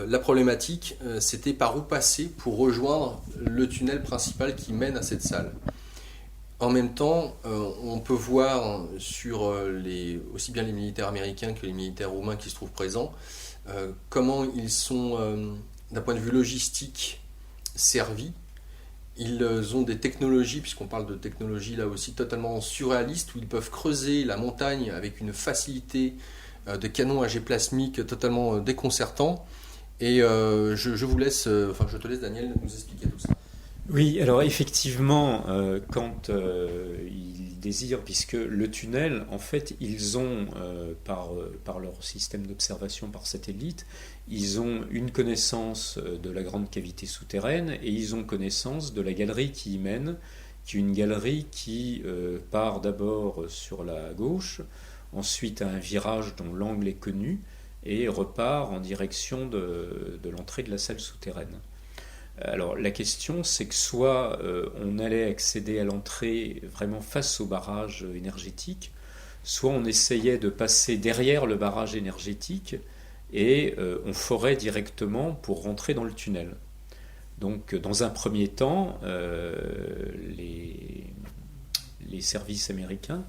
La problématique, c'était par où passer pour rejoindre le tunnel principal qui mène à cette salle. En même temps, on peut voir sur aussi bien les militaires américains que les militaires roumains qui se trouvent présents, comment ils sont, d'un point de vue logistique, servis. Ils ont des technologies, puisqu'on parle de technologies là aussi totalement surréalistes, où ils peuvent creuser la montagne avec une facilité de canon à jet plasmique totalement déconcertant. Et je vous laisse, je te laisse, Daniel, nous expliquer tout ça. Oui, alors effectivement, quand ils désirent, puisque le tunnel, en fait, ils ont, par leur système d'observation par satellite, ils ont une connaissance de la grande cavité souterraine et ils ont connaissance de la galerie qui y mène, qui est une galerie qui part d'abord sur la gauche, ensuite à un virage dont l'angle est connu et repart en direction de l'entrée de la salle souterraine. Alors la question, c'est que soit on allait accéder à l'entrée vraiment face au barrage énergétique, soit on essayait de passer derrière le barrage énergétique et on forait directement pour rentrer dans le tunnel. Donc dans un premier temps, les services américains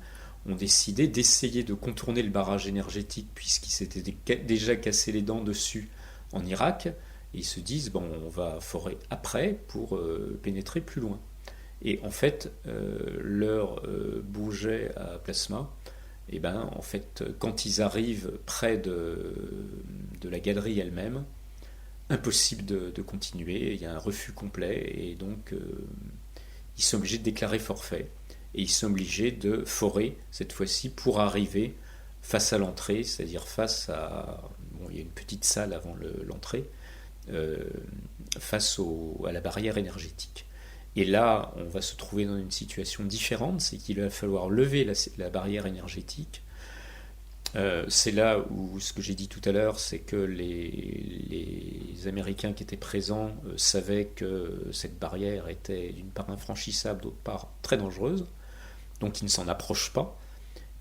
ont décidé d'essayer de contourner le barrage énergétique puisqu'ils s'étaient déjà cassé les dents dessus en Irak. Ils se disent, on va forer après pour pénétrer plus loin. Et en fait, leur bouget à plasma, en fait, quand ils arrivent près de la galerie elle-même, impossible de continuer, il y a un refus complet, et donc ils sont obligés de déclarer forfait. Et ils sont obligés de forer, cette fois-ci, pour arriver face à l'entrée, c'est-à-dire face à... il y a une petite salle avant l'entrée, face à la barrière énergétique. Et là, on va se trouver dans une situation différente, c'est qu'il va falloir lever la barrière énergétique. C'est là où ce que j'ai dit tout à l'heure, c'est que les Américains qui étaient présents savaient que cette barrière était d'une part infranchissable, d'autre part très dangereuse, donc ils ne s'en approchent pas.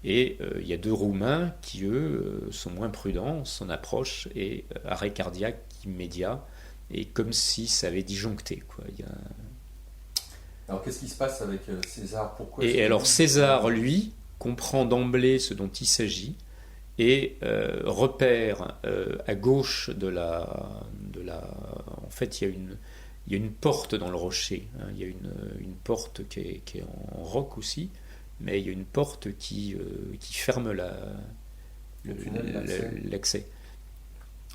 Et il y a 2 Roumains qui, eux, sont moins prudents, s'en approchent et arrêt cardiaque immédiat, et comme si ça avait disjoncté, quoi. Alors qu'est-ce qui se passe avec César? Pourquoi Et alors César, lui, comprend d'emblée ce dont il s'agit et repère à gauche de la... En fait, il y a une porte dans le rocher, hein. Il y a une porte qui est en roc aussi, mais il y a une porte qui ferme l'accès.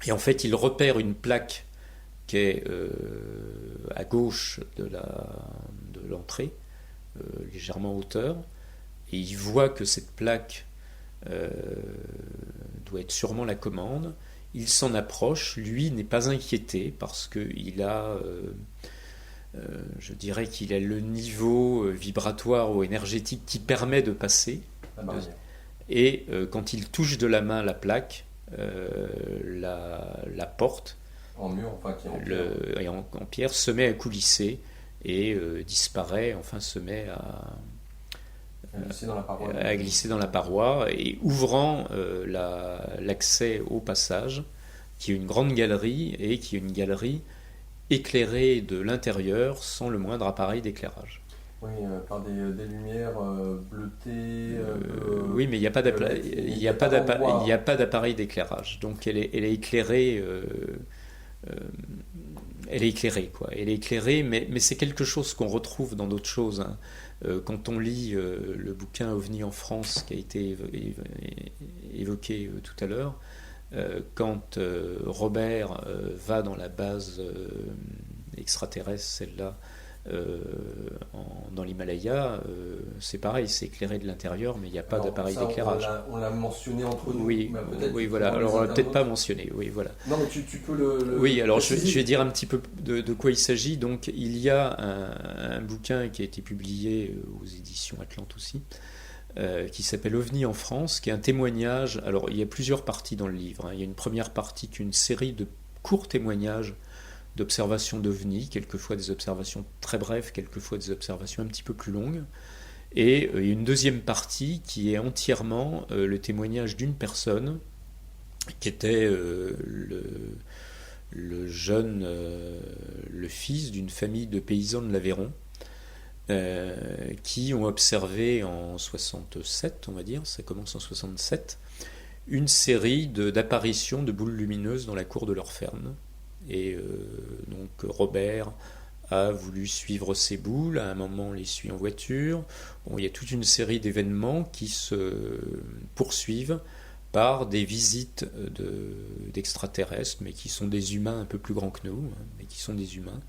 Et en fait, il repère une plaque qui est à gauche de l'entrée, légèrement en hauteur, et il voit que cette plaque doit être sûrement la commande. Il s'en approche, lui n'est pas inquiété parce qu'il a... je dirais qu'il a le niveau vibratoire ou énergétique qui permet de passer. Et quand il touche de la main la plaque, la porte en mur, enfin, qui est en pierre se met à coulisser et disparaît, enfin se met à glisser dans la paroi et ouvrant l'accès au passage, qui est une grande galerie et qui est une galerie éclairée de l'intérieur sans le moindre appareil d'éclairage. Oui, par des lumières bleutées. Oui, mais il n'y a pas d'appareil d'éclairage. Donc elle est éclairée. Elle est éclairée, quoi. Elle est éclairée, mais c'est quelque chose qu'on retrouve dans d'autres choses. Hein. Quand on lit le bouquin OVNI en France qui a été évoqué tout à l'heure, quand Robert va dans la base extraterrestre, celle-là, dans l'Himalaya, c'est pareil, c'est éclairé de l'intérieur, mais il n'y a pas d'appareil d'éclairage. On l'a mentionné entre nous. Oui, voilà. Alors on l'a peut-être pas mentionné. Oui, voilà. Non, mais tu peux le oui, alors je vais dire un petit peu de quoi il s'agit. Donc il y a un bouquin qui a été publié aux éditions Atlante aussi, qui s'appelle OVNI en France, qui est un témoignage. Alors il y a plusieurs parties dans le livre. Hein. Il y a une première partie qui est une série de courts témoignages d'observations d'OVNI, quelquefois des observations très brèves, quelquefois des observations un petit peu plus longues. Et il y a une deuxième partie qui est entièrement le témoignage d'une personne qui était le fils d'une famille de paysans de l'Aveyron, qui ont observé en 67, on va dire, ça commence en 67, une série d'apparitions de boules lumineuses dans la cour de leur ferme. Et donc Robert a voulu suivre ces boules, à un moment on les suit en voiture. Bon, il y a toute une série d'événements qui se poursuivent par des visites d'extraterrestres, mais qui sont des humains un peu plus grands que nous, mais qui sont des humains,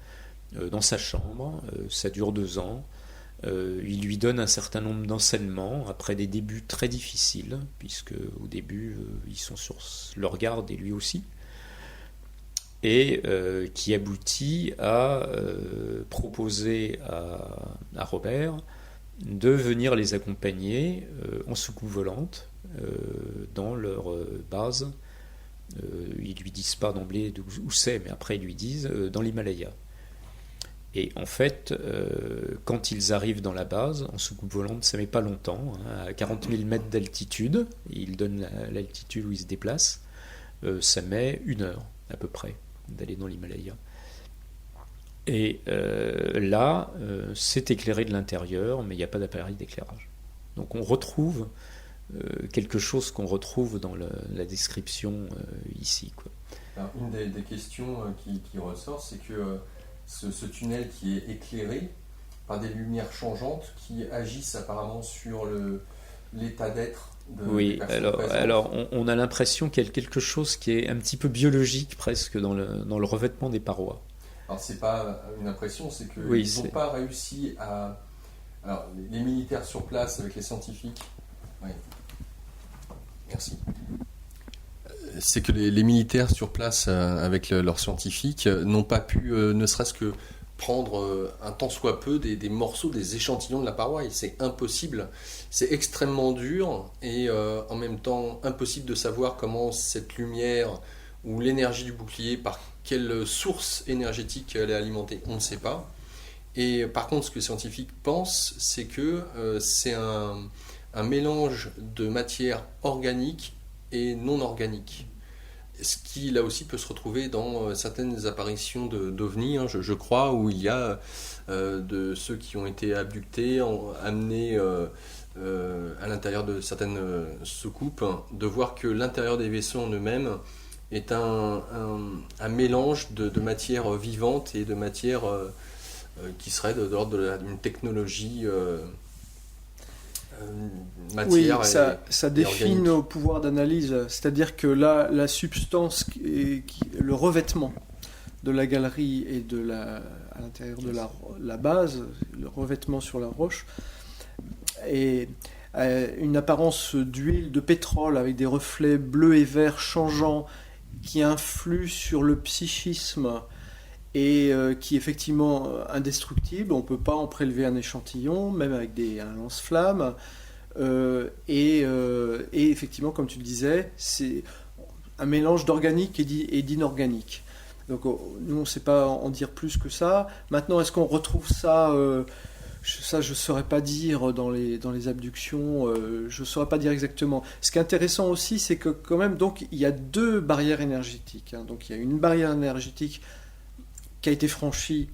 dans sa chambre. Ça dure 2 ans. Il lui donne un certain nombre d'enseignements, après des débuts très difficiles, puisque au début, ils sont sur leur garde, et lui aussi, et qui aboutit à proposer à Robert de venir les accompagner en soucoupe volante dans leur base. Ils lui disent pas d'emblée où c'est, mais après ils lui disent dans l'Himalaya. Et en fait, quand ils arrivent dans la base, en soucoupe volante, ça met pas longtemps, à 40 000 mètres d'altitude, ils donnent l'altitude où ils se déplacent, ça met 1 heure à peu près d'aller dans l'Himalaya. Et là, c'est éclairé de l'intérieur, mais il n'y a pas d'appareil d'éclairage. Donc on retrouve quelque chose qu'on retrouve dans la description ici, quoi. Alors, une des questions qui ressort, c'est que ce tunnel qui est éclairé par des lumières changeantes qui agissent apparemment sur l'état d'être des personnes présentes. Alors on a l'impression qu'il y a quelque chose qui est un petit peu biologique presque dans le revêtement des parois. Alors c'est pas une impression, c'est qu'ils n'ont pas réussi à... Alors les militaires sur place avec les scientifiques... Oui. Merci. C'est que les militaires sur place avec leurs scientifiques n'ont pas pu, ne serait-ce que prendre un tant soit peu des morceaux, des échantillons de la paroi. Et c'est impossible. C'est extrêmement dur et en même temps impossible de savoir comment cette lumière ou l'énergie du bouclier, par quelle source énergétique elle est alimentée, on ne sait pas. Et par contre, ce que les scientifiques pensent, c'est que c'est un mélange de matière organique et non organique. Ce qui, là aussi, peut se retrouver dans certaines apparitions d'OVNI, je crois, où il y a de ceux qui ont été abductés, amenés à l'intérieur de certaines soucoupes, de voir que l'intérieur des vaisseaux en eux-mêmes est un mélange de matière vivante et de matière qui serait de l'ordre d'une technologie matière. Oui, ça défie nos pouvoirs d'analyse, c'est-à-dire que là, la substance, le revêtement de la galerie et à l'intérieur de la base, le revêtement sur la roche, est une apparence d'huile, de pétrole, avec des reflets bleus et verts changeants qui influent sur le psychisme et qui est effectivement indestructible. On ne peut pas en prélever un échantillon, même avec un lance-flamme. Et effectivement, comme tu le disais, c'est un mélange d'organique et d'inorganique. Donc nous, on ne sait pas en dire plus que ça. Maintenant, est-ce qu'on retrouve ça ça, je ne saurais pas dire dans les abductions, je ne saurais pas dire exactement. Ce qui est intéressant aussi, c'est que quand même, donc, il y a 2 barrières énergétiques. Donc il y a une barrière énergétique qui a été franchie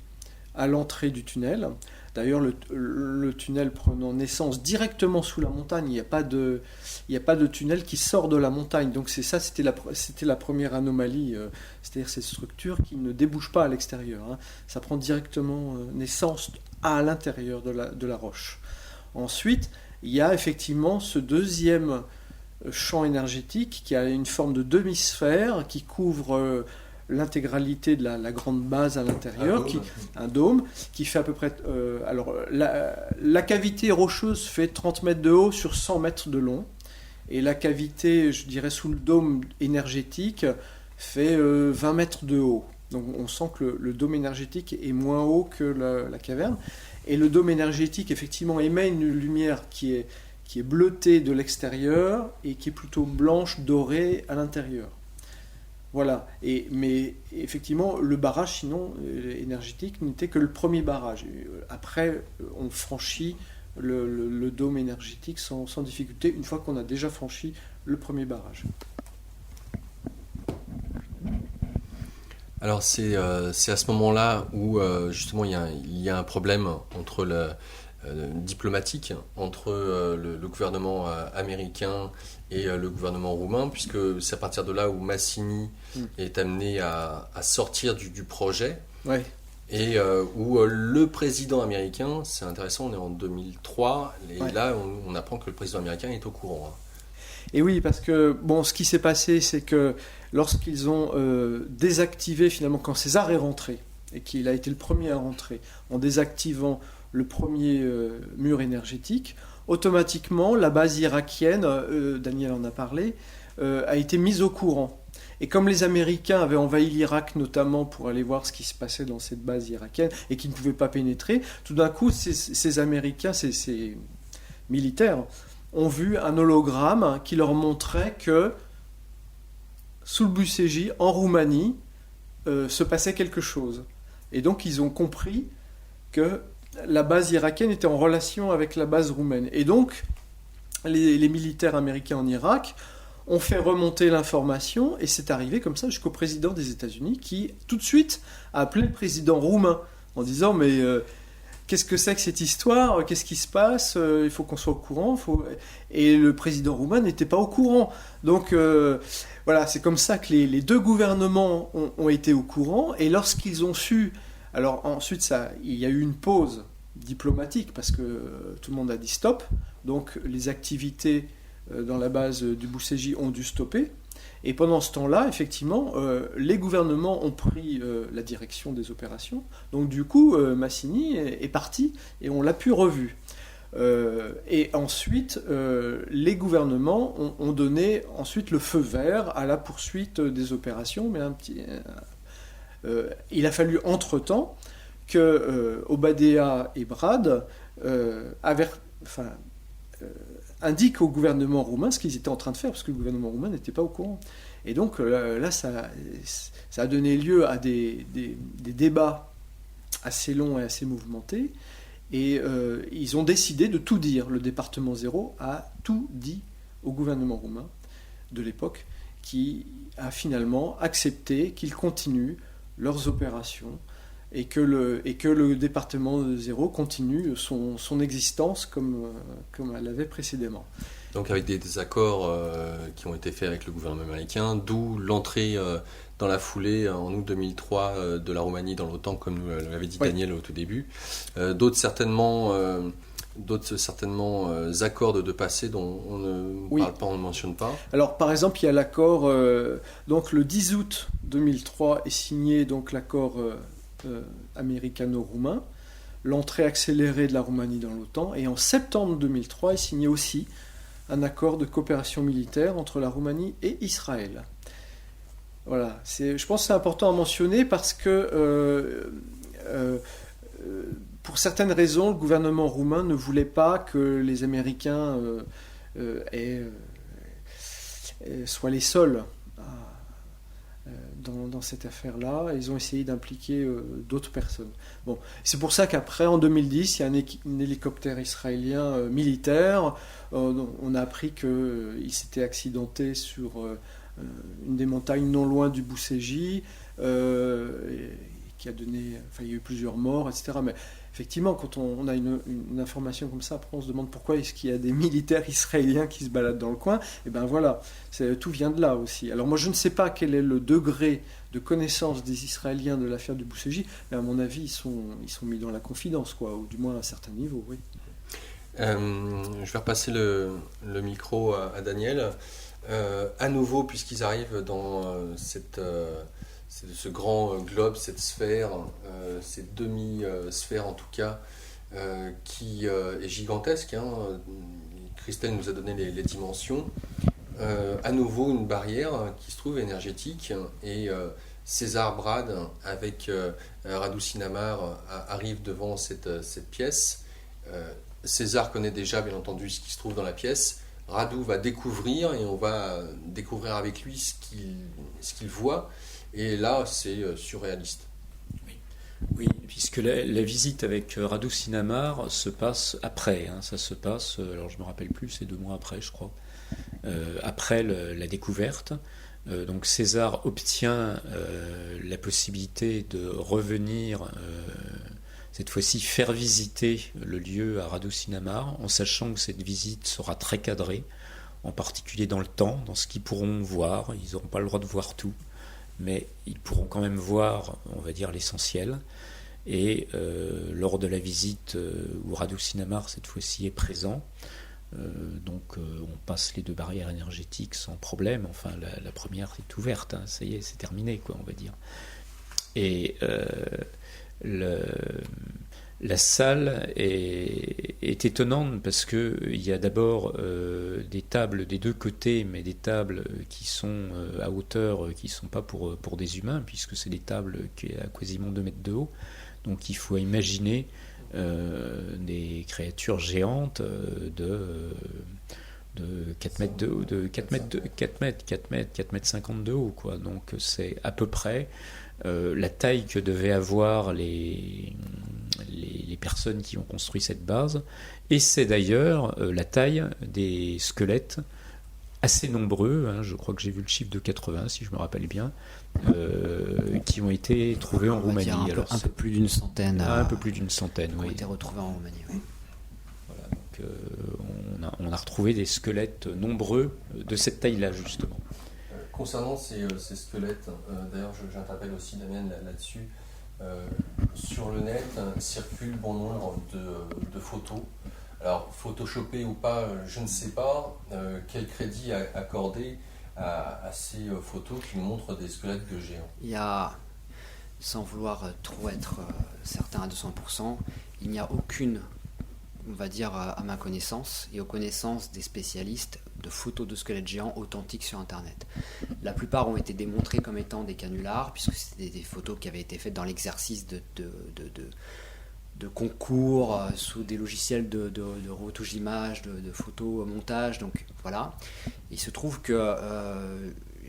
à l'entrée du tunnel. D'ailleurs, le tunnel prenant naissance directement sous la montagne, il n'y a pas de tunnel qui sort de la montagne. Donc c'était la première anomalie, c'est-à-dire cette structure qui ne débouche pas à l'extérieur. Ça prend directement naissance à l'intérieur de la roche. Ensuite, il y a effectivement ce deuxième champ énergétique qui a une forme de demi-sphère qui couvre l'intégralité de la grande base à l'intérieur, un dôme qui fait à peu près... alors, la cavité rocheuse fait 30 mètres de haut sur 100 mètres de long, et la cavité, je dirais, sous le dôme énergétique fait 20 mètres de haut. Donc on sent que le dôme énergétique est moins haut que la caverne, et le dôme énergétique, effectivement, émet une lumière qui est bleutée de l'extérieur et qui est plutôt blanche, dorée à l'intérieur. Voilà, mais effectivement, le barrage, sinon, énergétique, n'était que le premier barrage. Après, on franchit le dôme énergétique sans difficulté, une fois qu'on a déjà franchi le premier barrage. Alors c'est à ce moment-là où justement il y a un problème diplomatique entre le gouvernement américain et le gouvernement roumain, puisque c'est à partir de là où Massini est amené à sortir du projet. Ouais. Et où le président américain, c'est intéressant, on est en 2003, et là on apprend que le président américain est au courant. Et oui, parce que bon, ce qui s'est passé, c'est que lorsqu'ils ont désactivé finalement, quand César est rentré, et qu'il a été le premier à rentrer, en désactivant le premier mur énergétique, automatiquement la base irakienne, Daniel en a parlé, a été mise au courant. Et comme les Américains avaient envahi l'Irak notamment pour aller voir ce qui se passait dans cette base irakienne et qu'ils ne pouvaient pas pénétrer, tout d'un coup, ces Américains, ces militaires, ont vu un hologramme qui leur montrait que sous le Boucégi, en Roumanie, se passait quelque chose. Et donc ils ont compris que la base irakienne était en relation avec la base roumaine. Et donc les militaires américains en Irak ont fait remonter l'information, et c'est arrivé comme ça jusqu'au président des États-Unis qui tout de suite a appelé le président roumain en disant mais qu'est-ce que c'est que cette histoire? Qu'est-ce qui se passe? Il faut qu'on soit au courant. Et le président roumain n'était pas au courant. Donc voilà, c'est comme ça que les deux gouvernements ont été au courant. Et lorsqu'ils ont su... Alors ensuite, il y a eu une pause diplomatique parce que tout le monde a dit stop. Donc les activités dans la base du Boucégi ont dû stopper. Et pendant ce temps-là, effectivement, les gouvernements ont pris la direction des opérations. Donc du coup, Massini est parti et on l'a plus revu. Et ensuite, les gouvernements ont donné ensuite le feu vert à la poursuite des opérations. Mais il a fallu entre-temps que Obadea et Brad indiquent au gouvernement roumain ce qu'ils étaient en train de faire, parce que le gouvernement roumain n'était pas au courant. Et donc là, ça a donné lieu à des débats assez longs et assez mouvementés, et ils ont décidé de tout dire. Le département 0 a tout dit au gouvernement roumain de l'époque, qui a finalement accepté qu'ils continuent leurs opérations, et que le département 0 continue son existence comme elle l'avait précédemment. Donc avec des accords qui ont été faits avec le gouvernement américain, d'où l'entrée dans la foulée en août 2003 de la Roumanie dans l'OTAN, comme nous l'avait dit Daniel au tout début. D'autres certainement accords de passé dont on ne parle pas, on ne mentionne pas. Alors par exemple, il y a l'accord, donc le 10 août 2003 est signé donc l'accord américano-roumain, l'entrée accélérée de la Roumanie dans l'OTAN, et en septembre 2003 est signé aussi un accord de coopération militaire entre la Roumanie et Israël. Voilà, je pense que c'est important à mentionner parce que pour certaines raisons, le gouvernement roumain ne voulait pas que les Américains soient les seuls dans cette affaire-là. Ils ont essayé d'impliquer d'autres personnes. Bon, c'est pour ça qu'après, en 2010, il y a un hélicoptère israélien militaire. On a appris qu'il s'était accidenté sur une des montagnes non loin du Boucégi, qui a donné... Enfin, il y a eu plusieurs morts, etc. Mais effectivement, quand on a une information comme ça, après on se demande pourquoi est-ce qu'il y a des militaires israéliens qui se baladent dans le coin. Et ben voilà, tout vient de là aussi. Alors moi je ne sais pas quel est le degré de connaissance des Israéliens de l'affaire du Boucégi, mais à mon avis ils sont mis dans la confidence, quoi, ou du moins à un certain niveau, oui. Je vais repasser le micro à Daniel. À nouveau, puisqu'ils arrivent dans ce grand globe, cette sphère, cette demi-sphère en tout cas, qui est gigantesque. Christelle nous a donné les dimensions. À nouveau, une barrière qui se trouve énergétique, et César Brad avec Radu Sinamar arrive devant cette pièce. César connaît déjà bien entendu ce qui se trouve dans la pièce. Radu va découvrir, et on va découvrir avec lui ce qu'il voit. Et là, c'est surréaliste. Oui, puisque la visite avec Radu Sinamar se passe après. Ça se passe, alors je ne me rappelle plus, c'est 2 mois après, je crois. Après la découverte. Donc César obtient la possibilité de revenir, cette fois-ci faire visiter le lieu à Radou-Sinamar, en sachant que cette visite sera très cadrée, en particulier dans le temps, dans ce qu'ils pourront voir. Ils n'auront pas le droit de voir tout, mais ils pourront quand même voir, on va dire, l'essentiel. Et lors de la visite où Radou-Sinamar, cette fois-ci, est présent, on passe les 2 barrières énergétiques sans problème. Enfin, la première est ouverte, hein, ça y est, c'est terminé, quoi, on va dire. Et la salle est étonnante parce qu'il y a d'abord des tables des 2 côtés, mais des tables qui sont à hauteur, qui ne sont pas pour des humains, puisque c'est des tables qui à quasiment 2 mètres de haut. Donc il faut imaginer des créatures géantes de 4 mètres de haut, de 4 mètres 50 de haut, quoi. Donc c'est à peu près la taille que devaient avoir les personnes qui ont construit cette base, et c'est d'ailleurs la taille des squelettes assez nombreux, hein, je crois que j'ai vu le chiffre de 80 si je me rappelle bien, qui ont été trouvés en Roumanie. Un peu plus d'une centaine. Un peu plus d'une centaine, ont oui. été retrouvés en Roumanie, oui. Voilà, donc on a retrouvé des squelettes nombreux de cette taille-là, justement. Concernant ces squelettes, d'ailleurs j'interpelle aussi Damien là-dessus, sur le net circule bon nombre de photos. Alors photoshopées ou pas, je ne sais pas. Quel crédit accorder à ces photos qui montrent des squelettes de géants? Il y a, sans vouloir trop être certain à 200%, il n'y a aucune, on va dire à ma connaissance et aux connaissances des spécialistes, de photos de squelettes géants authentiques sur Internet. La plupart ont été démontrées comme étant des canulars, puisque c'était des photos qui avaient été faites dans l'exercice de concours sous des logiciels de retouche d'image, de photomontage. Donc voilà. Il se trouve que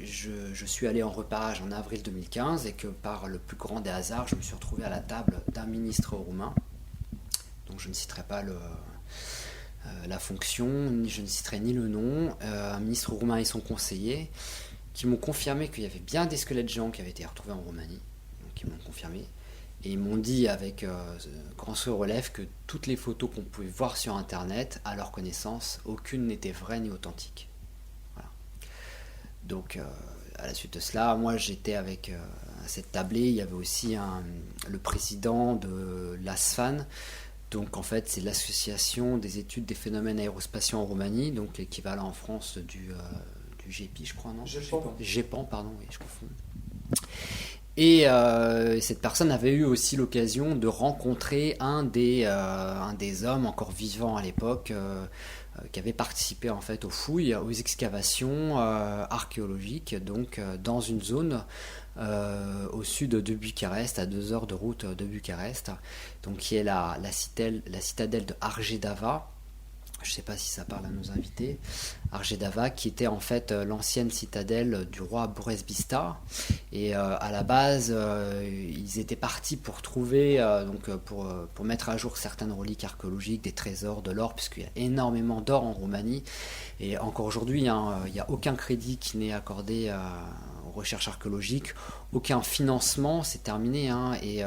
je suis allé en repérage en avril 2015 et que par le plus grand des hasards, je me suis retrouvé à la table d'un ministre roumain, donc je ne citerai pas la fonction, je ne citerai ni le nom, un ministre roumain et son conseiller, qui m'ont confirmé qu'il y avait bien des squelettes géants qui avaient été retrouvés en Roumanie, donc ils m'ont confirmé, et ils m'ont dit avec grand relève que toutes les photos qu'on pouvait voir sur Internet, à leur connaissance, aucune n'était vraie ni authentique. Voilà. Donc à la suite de cela, moi j'étais avec à cette tablée, il y avait aussi le président de l'ASFAN. Donc en fait c'est l'association des études des phénomènes aérospatiaux en Roumanie, donc l'équivalent en France du GEPI, je crois, non ? GEPAN, pardon, oui, je confonds. Et cette personne avait eu aussi l'occasion de rencontrer un des hommes encore vivants à l'époque qui avait participé en fait aux fouilles, aux excavations archéologiques, donc dans une zone au sud de Bucarest, à 2 heures de route de Bucarest, donc qui est la citadelle de Argedava. Je ne sais pas si ça parle à nos invités. Argedava, qui était en fait l'ancienne citadelle du roi Boris-Bistar. Et à la base, ils étaient partis pour trouver, pour mettre à jour certaines reliques archéologiques, des trésors, de l'or, puisqu'il y a énormément d'or en Roumanie. Et encore aujourd'hui, il n'y a aucun crédit qui n'est accordé aux recherches archéologiques, aucun financement, c'est terminé. Et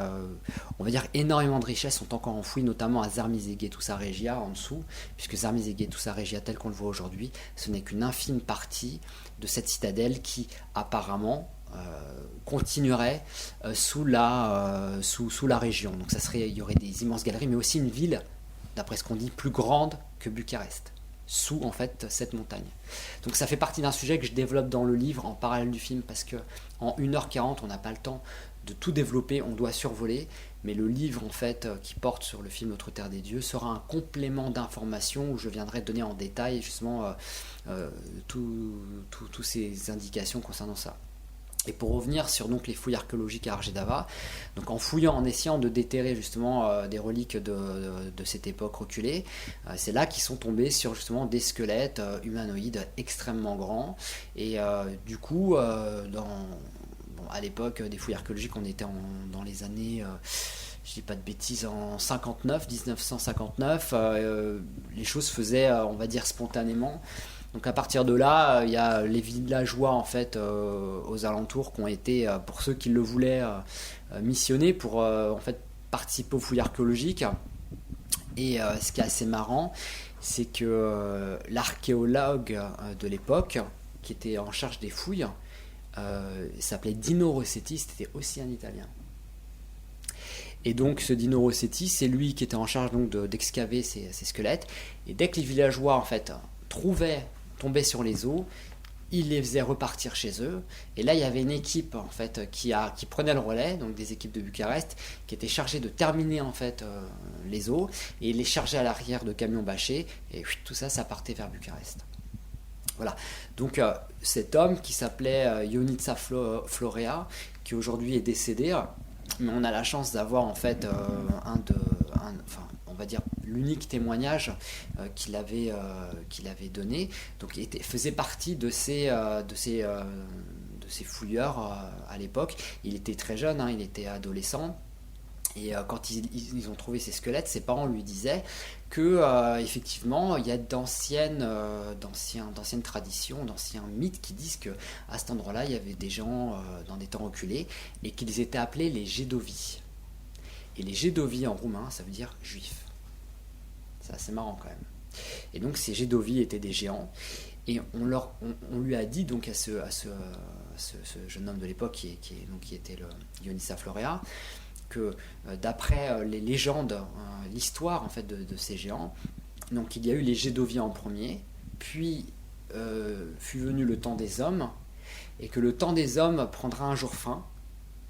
on va dire énormément de richesses sont encore enfouies, notamment à Zarmizeget-Tusa Regia en dessous, puisque Zarmizeget-Tusa Regia, tel qu'on le voit aujourd'hui, ce n'est qu'une infime partie de cette citadelle qui apparemment continuerait sous la région. Donc il y aurait des immenses galeries, mais aussi une ville, d'après ce qu'on dit, plus grande que Bucarest, sous en fait cette montagne. Donc ça fait partie d'un sujet que je développe dans le livre en parallèle du film, parce que en 1h40 on n'a pas le temps de tout développer, on doit survoler, mais le livre en fait qui porte sur le film Notre Terre des Dieux sera un complément d'information où je viendrai donner en détail justement toutes ces indications concernant ça. Et pour revenir sur donc les fouilles archéologiques à Argedava, donc en fouillant, en essayant de déterrer justement des reliques de cette époque reculée, c'est là qu'ils sont tombés sur justement des squelettes humanoïdes extrêmement grands. Et du coup, à l'époque des fouilles archéologiques, on était dans les années, je dis pas de bêtises, en 1959, les choses faisaient, on va dire, spontanément. Donc à partir de là, il y a les villageois en fait aux alentours qui ont été, pour ceux qui le voulaient, missionnés pour en fait participer aux fouilles archéologiques. Et ce qui est assez marrant, c'est que l'archéologue de l'époque, qui était en charge des fouilles, s'appelait Dino Rossetti, c'était aussi un Italien. Et donc ce Dino Rossetti, c'est lui qui était en charge donc d'excaver ces squelettes. Et dès que les villageois en fait tombaient sur les os, ils les faisaient repartir chez eux. Et là, il y avait une équipe en fait qui prenait le relais, donc des équipes de Bucarest, qui étaient chargées de terminer en fait les os et les chargeaient à l'arrière de camions bâchés. Et tout ça, ça partait vers Bucarest. Voilà. Donc cet homme qui s'appelait Ionita Florea, qui aujourd'hui est décédé, mais on a la chance d'avoir en fait on va dire l'unique témoignage qu'il avait donné. Donc il faisait partie de ces fouilleurs à l'époque. Il était très jeune, il était adolescent. Et quand ils ont trouvé ces squelettes, ses parents lui disaient que effectivement il y a d'anciennes traditions, d'anciens mythes qui disent que à cet endroit-là il y avait des gens dans des temps reculés et qu'ils étaient appelés les Gédovi. Et les Gédovi en roumain, ça veut dire juifs. C'est assez marrant quand même. Et donc ces Gédovi étaient des géants. Et on lui a dit donc à ce jeune homme de l'époque qui était le Ionita Florea, que d'après les légendes, l'histoire en fait de ces géants, donc il y a eu les Gédovi en premier, puis fut venu le temps des hommes, et que le temps des hommes prendra un jour fin,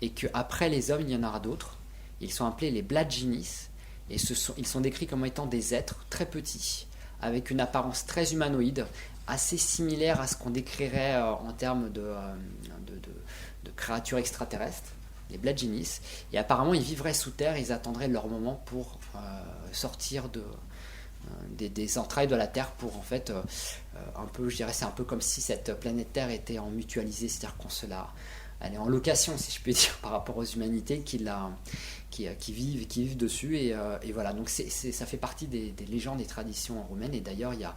et qu'après les hommes il y en aura d'autres. Ils sont appelés les Blaginis, et ils sont décrits comme étant des êtres très petits, avec une apparence très humanoïde, assez similaire à ce qu'on décrirait en termes de créatures extraterrestres, les Blaginis. Et apparemment ils vivraient sous terre, ils attendraient leur moment pour sortir des entrailles de la Terre pour en fait un peu, je dirais, c'est un peu comme si cette planète Terre était en mutualisé, c'est-à-dire elle est en location, si je puis dire, par rapport aux humanités qui vivent dessus. Et voilà, donc ça fait partie des légendes, des traditions roumaines. Et d'ailleurs, il y a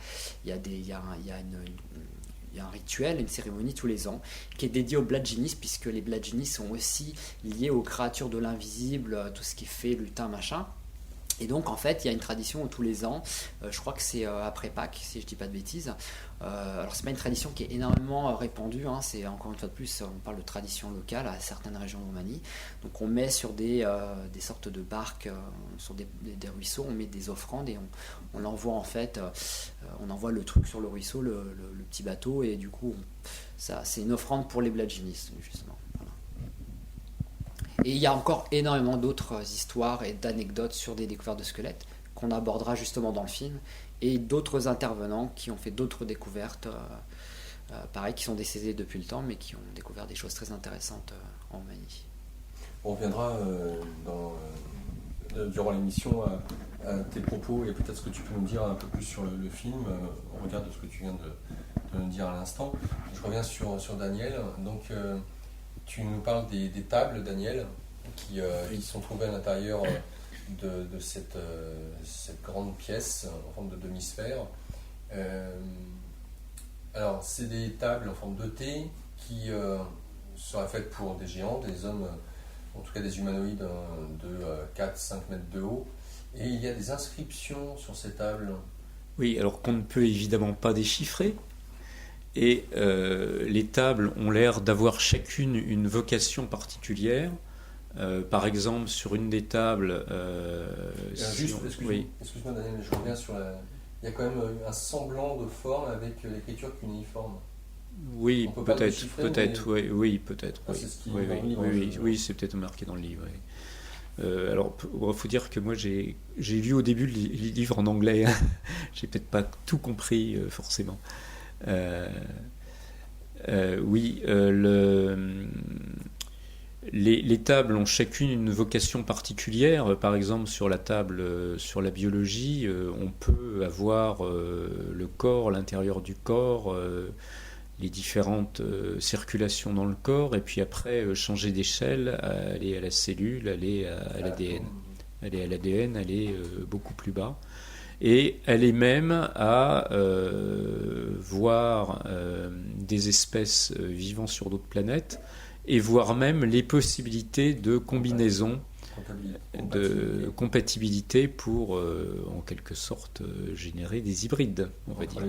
un rituel, une cérémonie tous les ans qui est dédiée aux Blaginis, puisque les Blaginis sont aussi liés aux créatures de l'invisible, tout ce qui est fée, lutin, machin. Et donc en fait il y a une tradition où tous les ans, je crois que c'est après Pâques si je dis pas de bêtises, alors c'est pas une tradition qui est énormément répandue, c'est encore une fois de plus, on parle de tradition locale à certaines régions de Roumanie. Donc on met sur des sortes de barques, sur des ruisseaux, on met des offrandes et on envoie en fait, on envoie le truc sur le ruisseau, le petit bateau, et du coup c'est une offrande pour les Blaginis justement. Et il y a encore énormément d'autres histoires et d'anecdotes sur des découvertes de squelettes qu'on abordera justement dans le film, et d'autres intervenants qui ont fait d'autres découvertes, pareil, qui sont décédés depuis le temps, mais qui ont découvert des choses très intéressantes en Roumanie. On reviendra durant l'émission à tes propos et peut-être ce que tu peux nous dire un peu plus sur le film, au regard de ce que tu viens de nous dire à l'instant. Je reviens sur Daniel. Donc, tu nous parles des tables, Daniel, qui sont trouvées à l'intérieur de cette grande pièce en forme de demi-sphère. Alors, c'est des tables en forme de T qui seraient faites pour des géants, des hommes, en tout cas des humanoïdes de 4-5 mètres de haut. Et il y a des inscriptions sur ces tables. Oui, alors qu'on ne peut évidemment pas déchiffrer. Et les tables ont l'air d'avoir chacune une vocation particulière. Par exemple, sur une des tables... Excuse-moi Daniel, mais je reviens sur la... Il y a quand même un semblant de forme avec l'écriture cuniforme. Oui, peut-être, mais... oui, peut-être. Ah, c'est ce qui oui, c'est peut-être marqué dans le livre. Oui. Alors, il faut dire que moi, j'ai lu au début le livre en anglais. J'ai peut-être pas tout compris, forcément. Les tables ont chacune une vocation particulière. Par exemple, sur la table sur la biologie, on peut avoir le corps, l'intérieur du corps, les différentes circulations dans le corps, et puis après changer d'échelle, aller à la cellule, aller à l'ADN, aller beaucoup plus bas. et elle est même à voir des espèces vivant sur d'autres planètes, et voire même les possibilités de combinaison, de compatibilité pour, en quelque sorte, générer des hybrides, on va dire,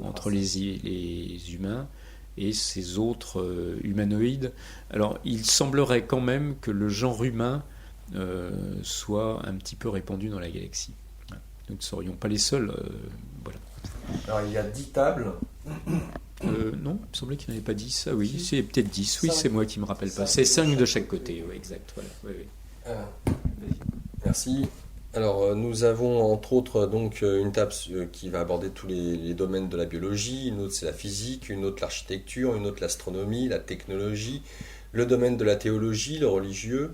entre les humains et ces autres humanoïdes. Alors, il semblerait quand même que le genre humain soit un petit peu répandu dans la galaxie. Nous ne serions pas les seuls. Voilà. Alors, il y a 10 tables. Non, il me semblait qu'il n'y en avait pas 10. Ah oui, c'est peut-être 10. Oui, c'est moi qui ne me rappelle pas. C'est 5 de chaque côté. Oui, exact. Voilà. Oui. Merci. Alors, nous avons entre autres donc une table qui va aborder tous les domaines de la biologie, une autre c'est la physique, une autre l'architecture, une autre l'astronomie, la technologie, le domaine de la théologie, le religieux.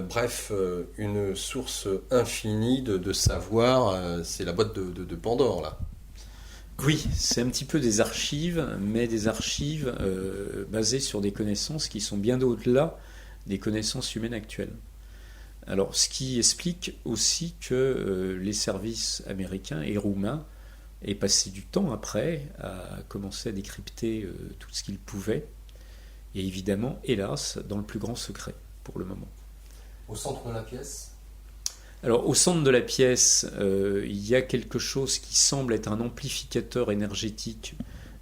Bref, une source infinie de savoir. C'est la boîte de Pandore, là. Oui, c'est un petit peu des archives, mais des archives basées sur des connaissances qui sont bien au-delà des connaissances humaines actuelles. Alors, ce qui explique aussi que les services américains et roumains aient passé du temps après à commencer à décrypter tout ce qu'ils pouvaient, et évidemment, hélas, dans le plus grand secret pour le moment. Au centre de la pièce ? Alors, au centre de la pièce, il y a quelque chose qui semble être un amplificateur énergétique,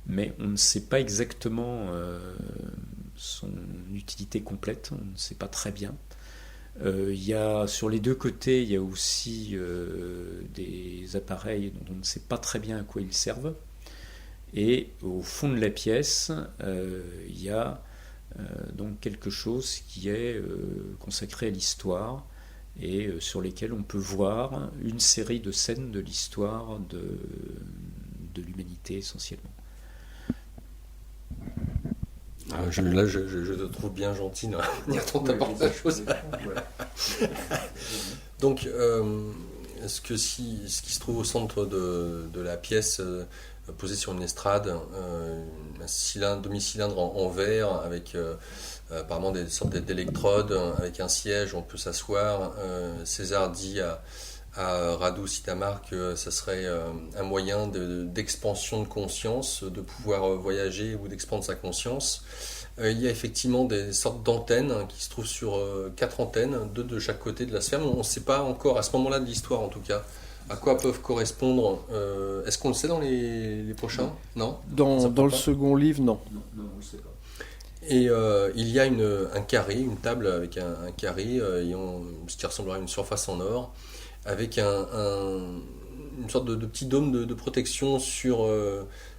mais on ne sait pas exactement son utilité complète, on ne sait pas très bien. Il y a, sur les deux côtés, il y a aussi des appareils dont on ne sait pas très bien à quoi ils servent. Et au fond de la pièce, il y a donc quelque chose qui est consacré à l'histoire et sur lesquels on peut voir une série de scènes de l'histoire de l'humanité essentiellement. Je te trouve bien gentil dans la chose. Donc, ce qui se trouve au centre de la pièce, posé sur une estrade, un demi-cylindre en verre avec apparemment des sortes d'électrodes, avec un siège, on peut s'asseoir. César dit à Radu Sidamar que ça serait un moyen d'expansion de conscience, de pouvoir voyager ou d'expandre sa conscience. Il y a effectivement des sortes d'antennes qui se trouvent sur 4 antennes, 2 de chaque côté de la sphère. On ne sait pas encore, à ce moment-là de l'histoire en tout cas, à quoi peuvent correspondre. Est-ce qu'on le sait dans les prochains ? Non ? Dans le second livre, non. Non, on ne le sait pas. Et il y a un carré, une table avec un carré, ce qui ressemblerait à une surface en or, avec une sorte de petit dôme de protection sur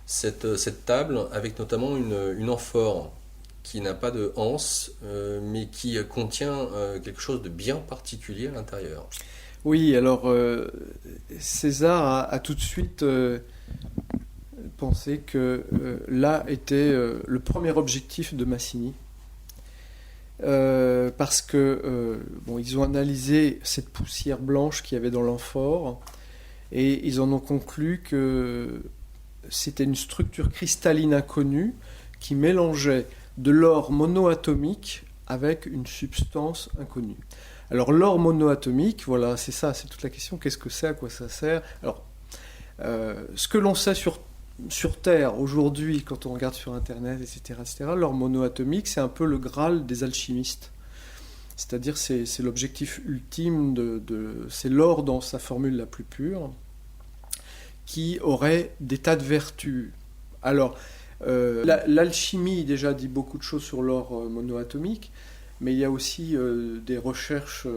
cette table, avec notamment une amphore qui n'a pas de anse, mais qui contient quelque chose de bien particulier à l'intérieur. Oui, alors César a tout de suite pensé que là était le premier objectif de Massini. Parce que ils ont analysé cette poussière blanche qu'il y avait dans l'amphore et ils en ont conclu que c'était une structure cristalline inconnue qui mélangeait de l'or monoatomique avec une substance inconnue. Alors l'or monoatomique, voilà, c'est ça, c'est toute la question. Qu'est-ce que c'est, à quoi ça sert ? Alors, ce que l'on sait sur Terre aujourd'hui, quand on regarde sur Internet, etc., l'or monoatomique, c'est un peu le Graal des alchimistes. C'est-à-dire, c'est l'objectif ultime c'est l'or dans sa formule la plus pure, qui aurait des tas de vertus. Alors, l'alchimie déjà dit beaucoup de choses sur l'or monoatomique, mais il y a aussi des recherches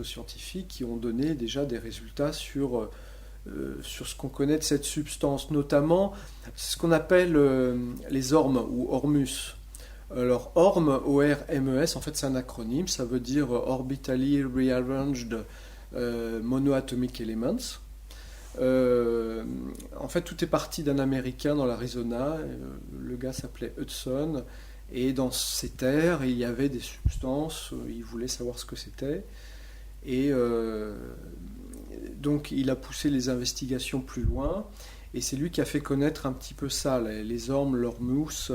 scientifiques qui ont donné déjà des résultats sur ce qu'on connaît de cette substance, notamment ce qu'on appelle les ormes ou ormus. Alors orm, O-R-M-E-S, en fait c'est un acronyme, ça veut dire Orbitally Rearranged Monoatomic Elements. En fait tout est parti d'un Américain dans l'Arizona, le gars s'appelait Hudson, et dans ces terres il y avait des substances, il voulait savoir ce que c'était, et donc il a poussé les investigations plus loin, et c'est lui qui a fait connaître un petit peu ça, les ormes, l'ormus,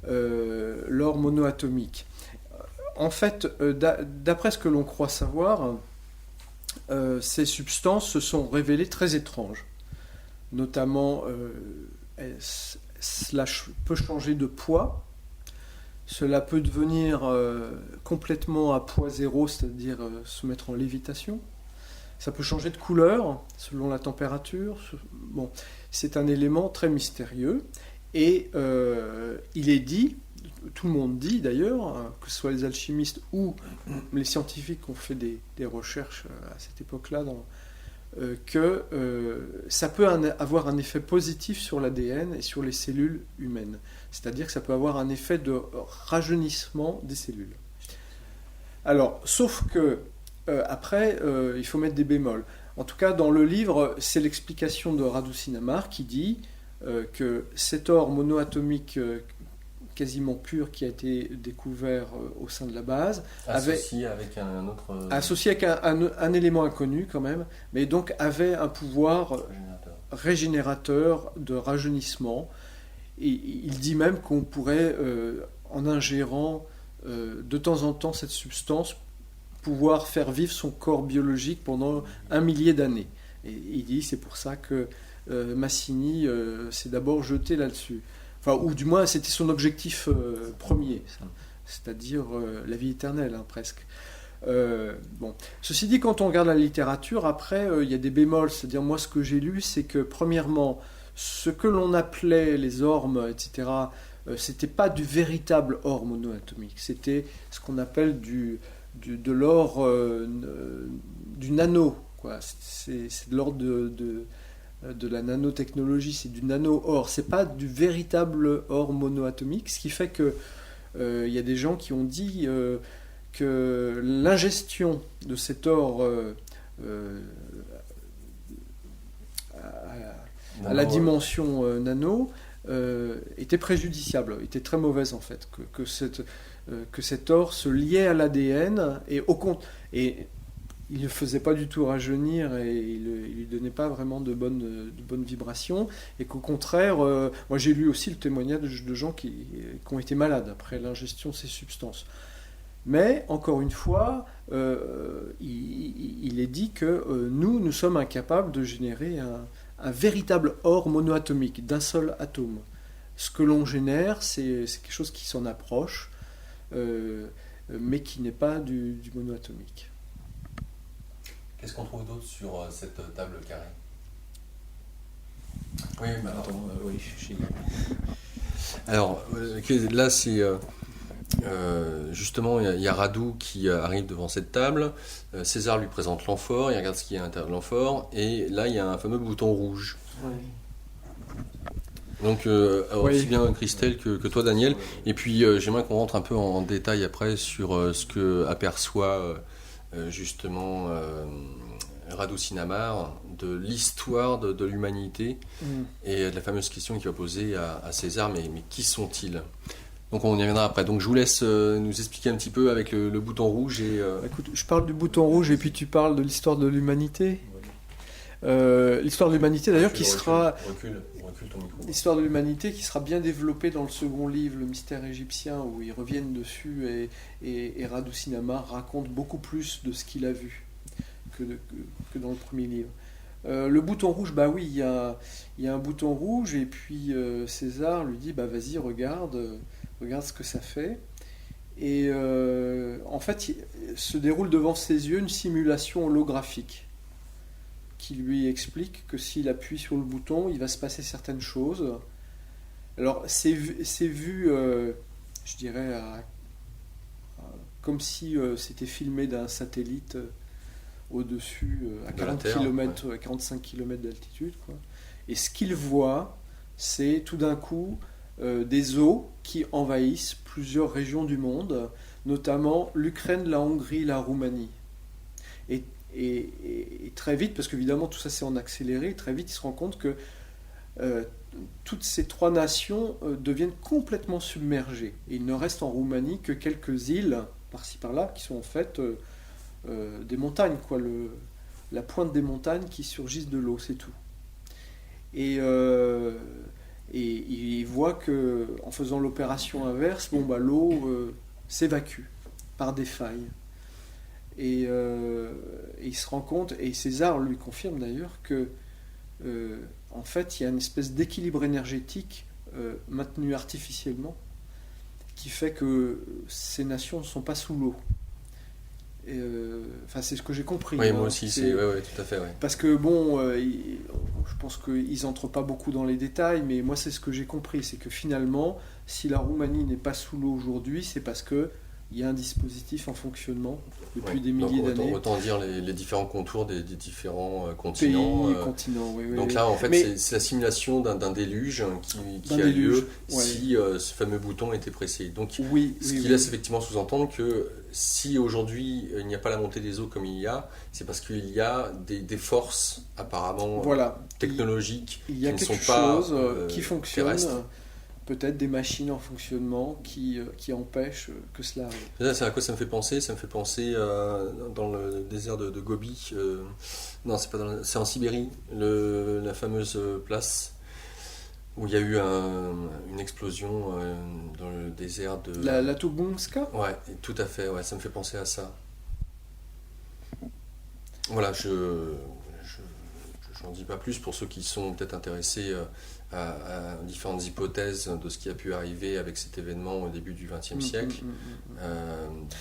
l'or monoatomique. En fait, d'après ce que l'on croit savoir, ces substances se sont révélées très étranges. Notamment, cela peut changer de poids, cela peut devenir complètement à poids zéro, c'est-à-dire se mettre en lévitation. Ça peut changer de couleur selon la température. Bon, c'est un élément très mystérieux. Et il est dit, tout le monde dit d'ailleurs, que ce soit les alchimistes ou les scientifiques qui ont fait des recherches à cette époque-là, que ça peut avoir un effet positif sur l'ADN et sur les cellules humaines. C'est-à-dire que ça peut avoir un effet de rajeunissement des cellules. Alors, sauf que après, il faut mettre des bémols. En tout cas, dans le livre, c'est l'explication de Radu Sinamar qui dit que cet or monoatomique quasiment pur qui a été découvert au sein de la base, associé avec un autre... associé avec un élément inconnu quand même, mais donc avait un pouvoir régénérateur de rajeunissement. Et il dit même qu'on pourrait, en ingérant de temps en temps cette substance, pouvoir faire vivre son corps biologique pendant 1 millier d'années. Et il dit c'est pour ça que Massini s'est d'abord jeté là-dessus. Enfin, ou du moins c'était son objectif premier, c'est-à-dire la vie éternelle, hein, presque. Bon. Ceci dit, quand on regarde la littérature, après il y a des bémols, c'est-à-dire moi ce que j'ai lu, c'est que premièrement, ce que l'on appelait les ormes, etc., c'était pas du véritable or monoatomique, c'était ce qu'on appelle de l'or du nano, quoi. C'est de l'ordre de la nanotechnologie, c'est du nano-or, c'est pas du véritable or monoatomique, ce qui fait que y a des gens qui ont dit que l'ingestion de cet or à la dimension nano était préjudiciable, était très mauvaise en fait, que cet or se liait à l'ADN et il ne le faisait pas du tout rajeunir et il ne lui donnait pas vraiment de bonnes vibrations, et qu'au contraire, moi j'ai lu aussi le témoignage de gens qui ont été malades après l'ingestion de ces substances. Mais, encore une fois, il est dit que nous sommes incapables de générer un véritable or monoatomique, d'un seul atome. Ce que l'on génère, c'est quelque chose qui s'en approche, mais qui n'est pas du monoatomique. Qu'est-ce qu'on trouve d'autre sur cette table carrée? Oui, bah, oui, alors là, c'est justement, il y a Radu qui arrive devant cette table. César lui présente l'amphore, il regarde ce qu'il y a à l'intérieur de l'amphore, et là, il y a un fameux bouton rouge. Oui. Donc, aussi bien Christelle que toi, Daniel. Et puis, j'aimerais qu'on rentre un peu en détail après sur ce que aperçoit justement Radu Sinamar de l'histoire de l'humanité et de la fameuse question qu'il va poser à César, mais qui sont-ils? Donc on y reviendra après. Donc je vous laisse nous expliquer un petit peu avec le bouton rouge. Écoute, je parle du bouton rouge et puis tu parles de l'histoire de l'humanité. L'histoire de l'humanité d'ailleurs qui sera... Recule ton micro. L'histoire de l'humanité qui sera bien développée dans le second livre, Le mystère égyptien, où ils reviennent dessus et Radu Sinamar raconte beaucoup plus de ce qu'il a vu que dans le premier livre. Le bouton rouge, bah oui, il y a un bouton rouge et puis César lui dit, bah vas-y, regarde ce que ça fait. Et en fait, il se déroule devant ses yeux une simulation holographique qui lui explique que s'il appuie sur le bouton, il va se passer certaines choses. Alors, c'est vu, je dirais, comme si c'était filmé d'un satellite au-dessus, à 40 km, ouais. 45 km d'altitude, quoi. Et ce qu'il voit, c'est tout d'un coup des eaux qui envahissent plusieurs régions du monde, notamment l'Ukraine, la Hongrie, la Roumanie. Et très vite, parce qu'évidemment tout ça c'est en accéléré, très vite il se rend compte que toutes ces trois nations deviennent complètement submergées. Et il ne reste en Roumanie que quelques îles, par-ci par-là, qui sont en fait des montagnes, quoi, la pointe des montagnes qui surgissent de l'eau, c'est tout. Et il voit que en faisant l'opération inverse, l'eau s'évacue par des failles. Et il se rend compte, et César lui confirme d'ailleurs, que en fait il y a une espèce d'équilibre énergétique maintenu artificiellement qui fait que ces nations ne sont pas sous l'eau. Enfin, c'est ce que j'ai compris. Oui, moi aussi, ouais, tout à fait. Ouais. Parce que bon, je pense qu'ils n'entrent pas beaucoup dans les détails, mais moi c'est ce que j'ai compris, c'est que finalement, si la Roumanie n'est pas sous l'eau aujourd'hui, c'est parce que il y a un dispositif en fonctionnement depuis des milliers d'années. Autant dire les différents contours des différents continents. Pays, continents, oui. Donc là, en fait, c'est la simulation d'un déluge qui a lieu si ce fameux bouton était pressé. Donc, ce qui laisse effectivement sous-entendre que si aujourd'hui il n'y a pas la montée des eaux comme il y a, c'est parce qu'il y a des forces apparemment technologiques il y a qui ne quelque sont pas chose qui fonctionne. terrestres. Peut-être des machines en fonctionnement qui empêchent que cela arrive. Là, c'est à quoi ça me fait penser? Ça me fait penser dans le désert de Gobi. Non, c'est en Sibérie, la fameuse place où il y a eu une explosion dans le désert de... La Tunguska ? Ouais, tout à fait, ouais, ça me fait penser à ça. Voilà, je n'en dis pas plus pour ceux qui sont peut-être intéressés à différentes hypothèses de ce qui a pu arriver avec cet événement au début du XXe siècle,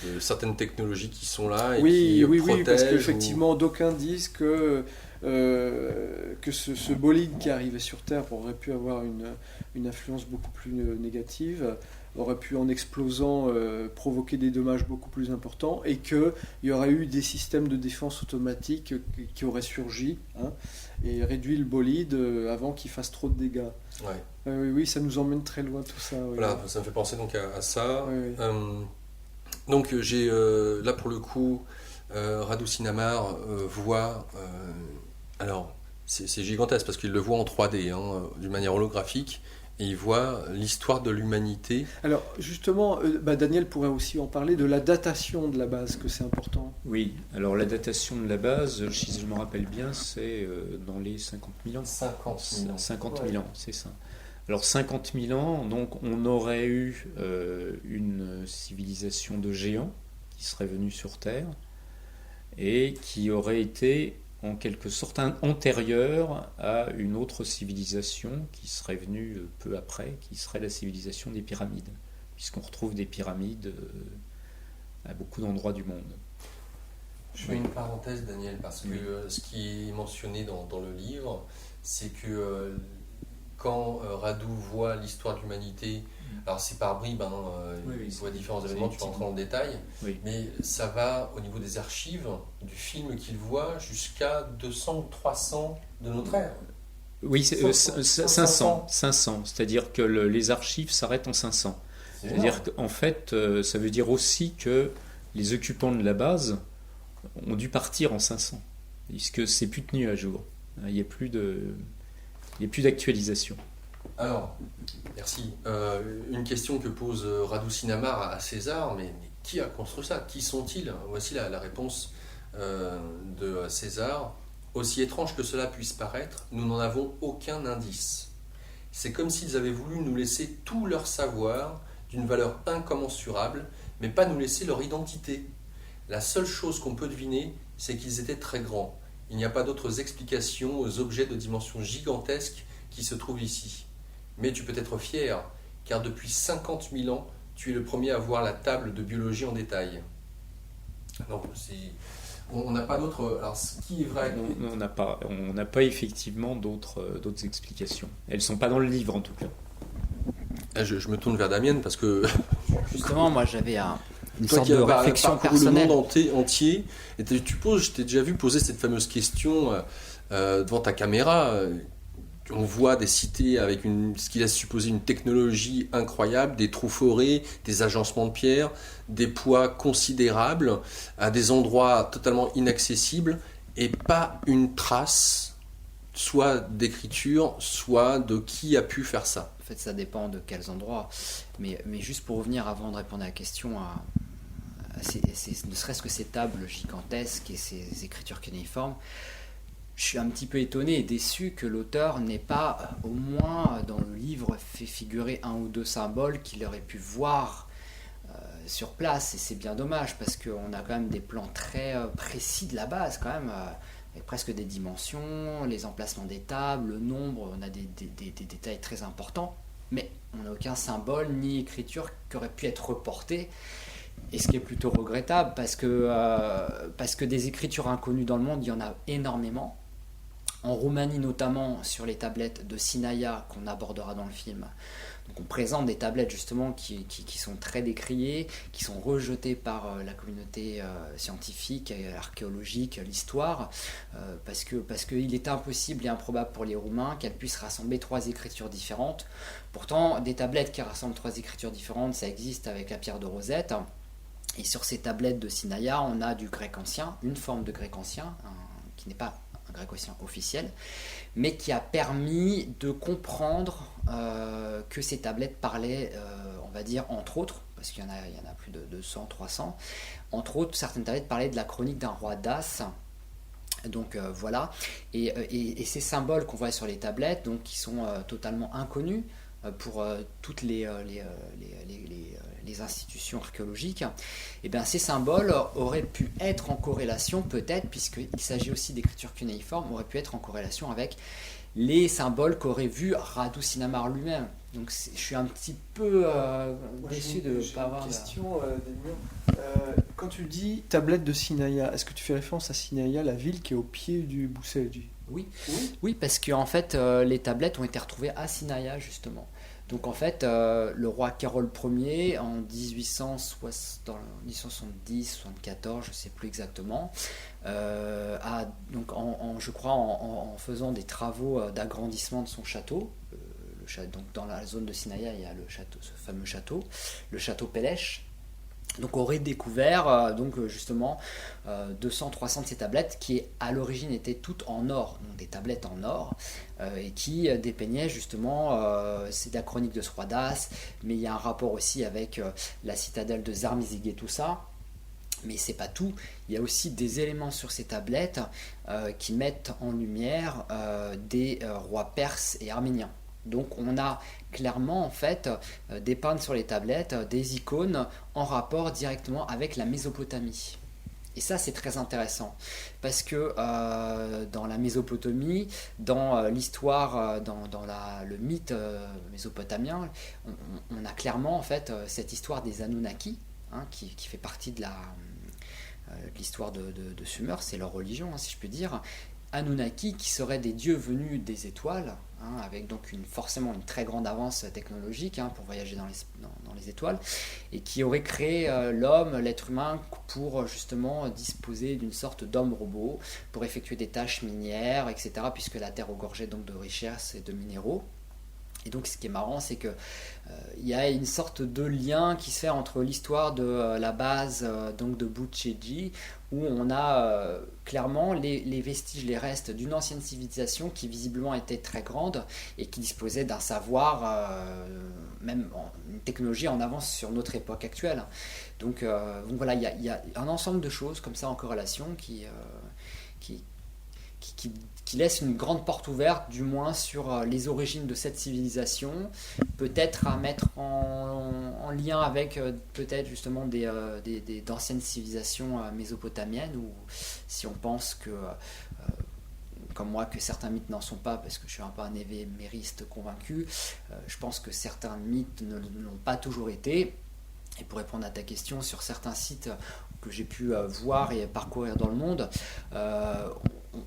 de certaines technologies qui sont là et qui protègent. Oui, parce qu'effectivement, d'aucuns disent que ce bolide qui arrivait sur Terre aurait pu avoir une influence beaucoup plus négative, aurait pu, en explosant, provoquer des dommages beaucoup plus importants, et qu'il y aurait eu des systèmes de défense automatique qui auraient surgi, et réduit le bolide avant qu'il fasse trop de dégâts. Ouais. Oui, ça nous emmène très loin tout ça. Voilà, ça me fait penser donc à ça. Oui. Donc j'ai là pour le coup, Radu Sinamar voit... alors c'est gigantesque parce qu'il le voit en 3D, d'une manière holographique, et il voit l'histoire de l'humanité. Alors justement, Daniel pourrait aussi en parler de la datation de la base, que c'est important. Oui, alors la datation de la base, si je me rappelle bien, c'est dans les 50 000 ans. 50 000 ans, c'est ça. Alors 50 000 ans, donc on aurait eu une civilisation de géants qui serait venue sur Terre et qui aurait été en quelque sorte antérieure à une autre civilisation qui serait venue peu après, qui serait la civilisation des pyramides, puisqu'on retrouve des pyramides à beaucoup d'endroits du monde. Je fais une parenthèse, Daniel, parce que ce qui est mentionné dans le livre, c'est que quand Radu voit l'histoire de l'humanité, alors c'est par bribes, il voit différents événements, tu vas rentrer en détail, mais ça va au niveau des archives du film qu'il voit jusqu'à 200 ou 300 de notre ère. Oui, c'est 500, c'est-à-dire que les archives s'arrêtent en 500. C'est-à-dire qu'en fait, ça veut dire aussi que les occupants de la base ont dû partir en 500, puisque c'est plus tenu à jour. Il n'y a plus d'actualisation. Alors, merci. Une question que pose Radu Sinamar à César, mais qui a construit ça? Qui sont-ils? Voici la réponse de César. Aussi étrange que cela puisse paraître, nous n'en avons aucun indice. C'est comme s'ils avaient voulu nous laisser tout leur savoir d'une valeur incommensurable, mais pas nous laisser leur identité. La seule chose qu'on peut deviner, c'est qu'ils étaient très grands. Il n'y a pas d'autres explications aux objets de dimension gigantesque qui se trouvent ici. Mais tu peux être fier, car depuis 50 000 ans, tu es le premier à voir la table de biologie en détail. Donc, on n'a pas d'autres... Alors, ce qui est vrai... On n'a pas effectivement d'autres explications. Elles ne sont pas dans le livre, en tout cas. Je me tourne vers Damien, parce que... Justement, moi, j'avais une toi sorte de réflexion personnelle. Le monde entier, et je t'ai déjà vu poser cette fameuse question devant ta caméra. On voit des cités avec ce qui laisse supposer une technologie incroyable, des trous forés, des agencements de pierre, des poids considérables, à des endroits totalement inaccessibles, et pas une trace, soit d'écriture, soit de qui a pu faire ça. En fait, ça dépend de quels endroits. Mais juste pour revenir, avant de répondre à la question, ne serait-ce que ces tables gigantesques et ces écritures cunéiformes, je suis un petit peu étonné et déçu que l'auteur n'ait pas, au moins dans le livre, fait figurer un ou deux symboles qu'il aurait pu voir sur place, et c'est bien dommage parce qu'on a quand même des plans très précis de la base quand même, avec presque des dimensions, les emplacements des tables, le nombre, on a des détails très importants, mais on n'a aucun symbole ni écriture qui aurait pu être reporté, et ce qui est plutôt regrettable parce que des écritures inconnues dans le monde, il y en a énormément. En Roumanie notamment, sur les tablettes de Sinaia qu'on abordera dans le film. Donc on présente des tablettes justement qui sont très décriées, qui sont rejetées par la communauté scientifique, archéologique, l'histoire, parce qu'il est impossible et improbable pour les Roumains qu'elles puissent rassembler 3 écritures différentes. Pourtant, des tablettes qui rassemblent 3 écritures différentes, ça existe avec la pierre de Rosette. Et sur ces tablettes de Sinaia, on a du grec ancien, une forme de grec ancien, qui n'est pas un grec ancien officiel, mais qui a permis de comprendre que ces tablettes parlaient, on va dire, entre autres, parce qu'il y en a plus de 200, 300, entre autres, certaines tablettes parlaient de la chronique d'un roi Dace. Donc voilà, et ces symboles qu'on voit sur les tablettes, donc, qui sont totalement inconnus pour toutes les institutions archéologiques, et bien ces symboles auraient pu être en corrélation, peut-être, puisqu'il s'agit aussi d'écritures cunéiformes, auraient pu être en corrélation avec les symboles qu'aurait vu Radu Sinamar lui-même. Donc je suis un petit peu déçu de ne pas avoir... Question, quand tu dis tablette de Sinaia, est-ce que tu fais référence à Sinaia, la ville qui est au pied du Bousseldi? Oui, parce qu'en fait, les tablettes ont été retrouvées à Sinaia, justement. Donc en fait, le roi Carol Ier, en 1870-74, je ne sais plus exactement, a, donc je crois en faisant des travaux d'agrandissement de son château, donc dans la zone de Sinaia, il y a le château, ce fameux château, le château Pélèche. Donc aurait découvert justement 200-300 de ces tablettes qui à l'origine étaient toutes en or, donc des tablettes en or, et qui dépeignaient justement, c'est la chronique de ce roi Dace, mais il y a un rapport aussi avec la citadelle de Zarmizigétusa. Mais c'est pas tout, il y a aussi des éléments sur ces tablettes qui mettent en lumière des rois perses et arméniens. Donc on a clairement en fait dépeint sur les tablettes des icônes en rapport directement avec la Mésopotamie. Et ça c'est très intéressant parce que dans la Mésopotamie, dans l'histoire, dans le mythe mésopotamien, on a clairement en fait cette histoire des Anunnaki, qui fait partie de l'histoire de Sumer, c'est leur religion, si je peux dire. Anunnaki qui seraient des dieux venus des étoiles, avec donc forcément une très grande avance technologique pour voyager dans les étoiles, et qui auraient créé l'homme, l'être humain, pour justement disposer d'une sorte d'homme-robot, pour effectuer des tâches minières, etc., puisque la Terre regorgeait donc de richesses et de minéraux. Et donc ce qui est marrant, c'est que il y a une sorte de lien qui se fait entre l'histoire de la base donc de Butchegi, où on a clairement les vestiges, les restes d'une ancienne civilisation qui visiblement était très grande et qui disposait d'un savoir, même une technologie en avance sur notre époque actuelle. Donc voilà, il y a un ensemble de choses comme ça en corrélation qui laisse une grande porte ouverte, du moins sur les origines de cette civilisation, peut-être à mettre en lien avec peut-être justement d'anciennes civilisations mésopotamiennes, ou si on pense que, comme moi, que certains mythes n'en sont pas, parce que je suis un peu un évémériste convaincu, je pense que certains mythes ne l'ont pas toujours été. Et pour répondre à ta question, sur certains sites que j'ai pu voir et parcourir dans le monde,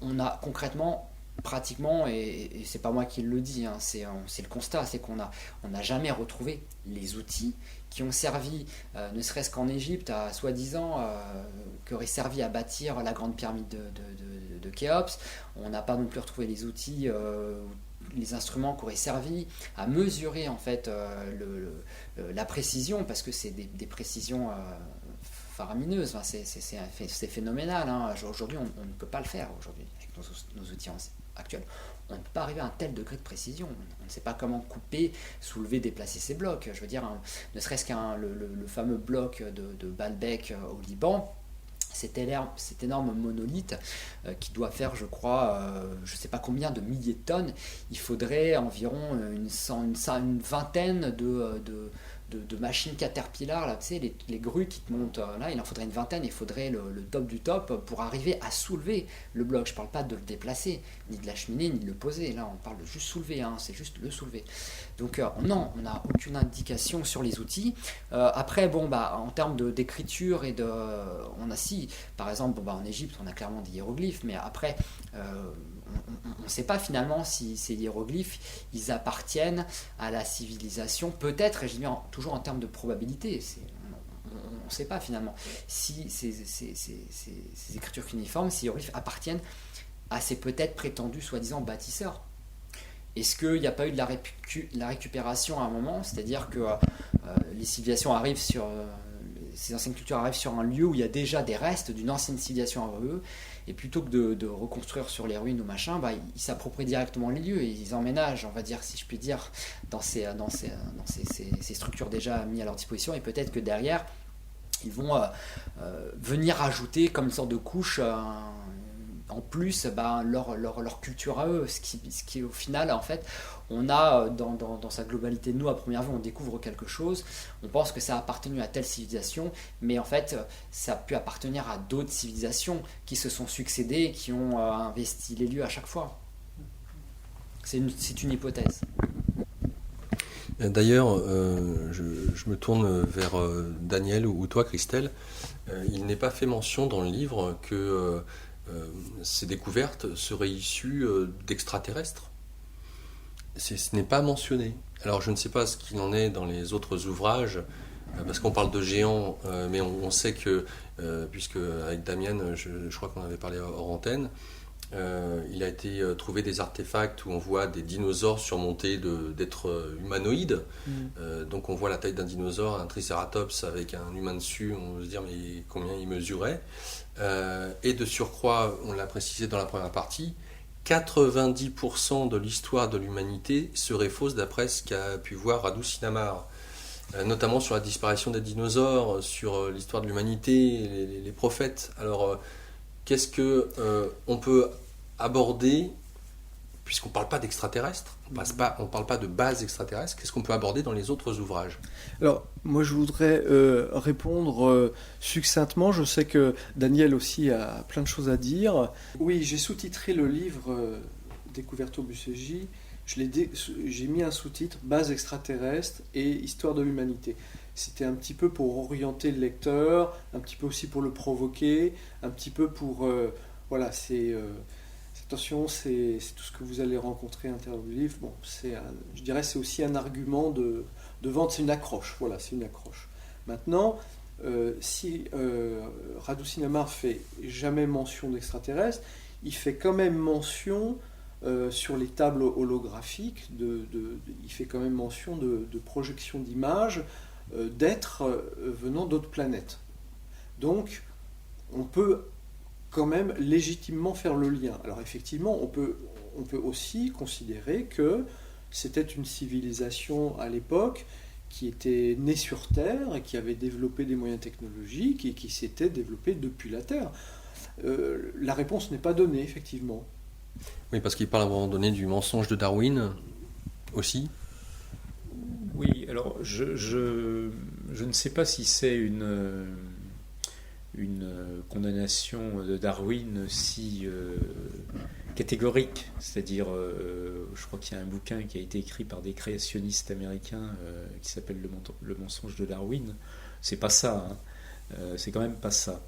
on a concrètement, pratiquement, et c'est pas moi qui le dis, c'est le constat, c'est qu'on n'a jamais retrouvé les outils qui ont servi, ne serait-ce qu'en Égypte, soi-disant, qui auraient servi à bâtir la grande pyramide de Khéops. On n'a pas non plus retrouvé les outils, les instruments qui auraient servi à mesurer en fait la précision, parce que c'est des précisions faramineuses, c'est phénoménal. Aujourd'hui, on ne peut pas le faire aujourd'hui avec nos outils actuels. On ne peut pas arriver à un tel degré de précision. On ne sait pas comment couper, soulever, déplacer ces blocs. Je veux dire, ne serait-ce le fameux bloc de Baalbek au Liban, cet énorme monolithe qui doit faire, je crois, je ne sais pas combien de milliers de tonnes. Il faudrait environ une vingtaine de machines Caterpillar, là, tu sais, les grues qui te montent là, il en faudrait une vingtaine, il faudrait le top du top pour arriver à soulever le bloc. Je ne parle pas de le déplacer, ni de l'acheminer, ni de le poser. Là, on parle de juste soulever, hein, c'est juste le soulever. Donc non, on n'a aucune indication sur les outils. Après, en termes d'écriture on a par exemple, en Égypte, on a clairement des hiéroglyphes, mais après, on ne sait pas finalement si ces hiéroglyphes, ils appartiennent à la civilisation, peut-être, et je dis toujours en termes de probabilité, on ne sait pas finalement si ces écritures cunéiformes, ces hiéroglyphes appartiennent à ces peut-être prétendus soi-disant bâtisseurs. Est-ce qu'il n'y a pas eu de la récupération à un moment, c'est-à-dire que les civilisations arrivent ces anciennes cultures arrivent sur un lieu où il y a déjà des restes d'une ancienne civilisation avant eux, et plutôt que de reconstruire sur les ruines ou machin, ils s'approprient directement les lieux et ils emménagent, on va dire, si je puis dire, dans ces structures déjà mises à leur disposition, et peut-être que derrière, ils vont venir ajouter comme une sorte de couche en plus leur culture à eux, ce qui au final, en fait, on a dans sa globalité, nous à première vue on découvre quelque chose, on pense que ça a appartenu à telle civilisation, mais en fait ça a pu appartenir à d'autres civilisations qui se sont succédées et qui ont investi les lieux à chaque fois. C'est une hypothèse. D'ailleurs, je me tourne vers Daniel ou toi, Christelle. Il n'est pas fait mention dans le livre que ces découvertes seraient issues d'extraterrestres. Ce n'est pas mentionné. Alors je ne sais pas ce qu'il en est dans les autres ouvrages, parce qu'on parle de géants, mais on sait que, puisque avec Damien, je crois qu'on avait parlé hors antenne, il a été trouvé des artefacts où on voit des dinosaures surmontés d'êtres humanoïdes. Donc on voit la taille d'un dinosaure, un tricératops avec un humain dessus, on veut se dire mais combien il mesurait. Et de surcroît, on l'a précisé dans la première partie, 90% de l'histoire de l'humanité serait fausse d'après ce qu'a pu voir Radu Sinamar, notamment sur la disparition des dinosaures, sur l'histoire de l'humanité, les prophètes. Alors, qu'est-ce que on peut aborder, puisqu'on ne parle pas d'extraterrestres, on ne parle pas de base extraterrestre, qu'est-ce qu'on peut aborder dans les autres ouvrages? Alors, moi je voudrais répondre succinctement. Je sais que Daniel aussi a plein de choses à dire. Oui, j'ai sous-titré le livre Découverte au BCJ. J'ai mis un sous-titre Base extraterrestre et Histoire de l'humanité. C'était un petit peu pour orienter le lecteur, un petit peu aussi pour le provoquer, un petit peu pour... voilà, attention, c'est tout ce que vous allez rencontrer à l'intérieur du livre. Bon, je dirais c'est aussi un argument de vente, c'est une accroche. Voilà, c'est une accroche. Maintenant, si Radu Sinamar fait jamais mention d'extraterrestres, il fait quand même mention sur les tables holographiques, il fait quand même mention de projection d'images d'êtres venant d'autres planètes. Donc, on peut quand même légitimement faire le lien. Alors effectivement, on peut aussi considérer que c'était une civilisation à l'époque qui était née sur Terre et qui avait développé des moyens technologiques et qui s'était développée depuis la Terre. La réponse n'est pas donnée, effectivement. Oui, parce qu'il parle à un moment donné du mensonge de Darwin aussi. Oui, alors je ne sais pas si c'est une condamnation de Darwin si catégorique, c'est-à-dire je crois qu'il y a un bouquin qui a été écrit par des créationnistes américains qui s'appelle Le mensonge de Darwin. C'est pas ça, hein. C'est quand même pas ça.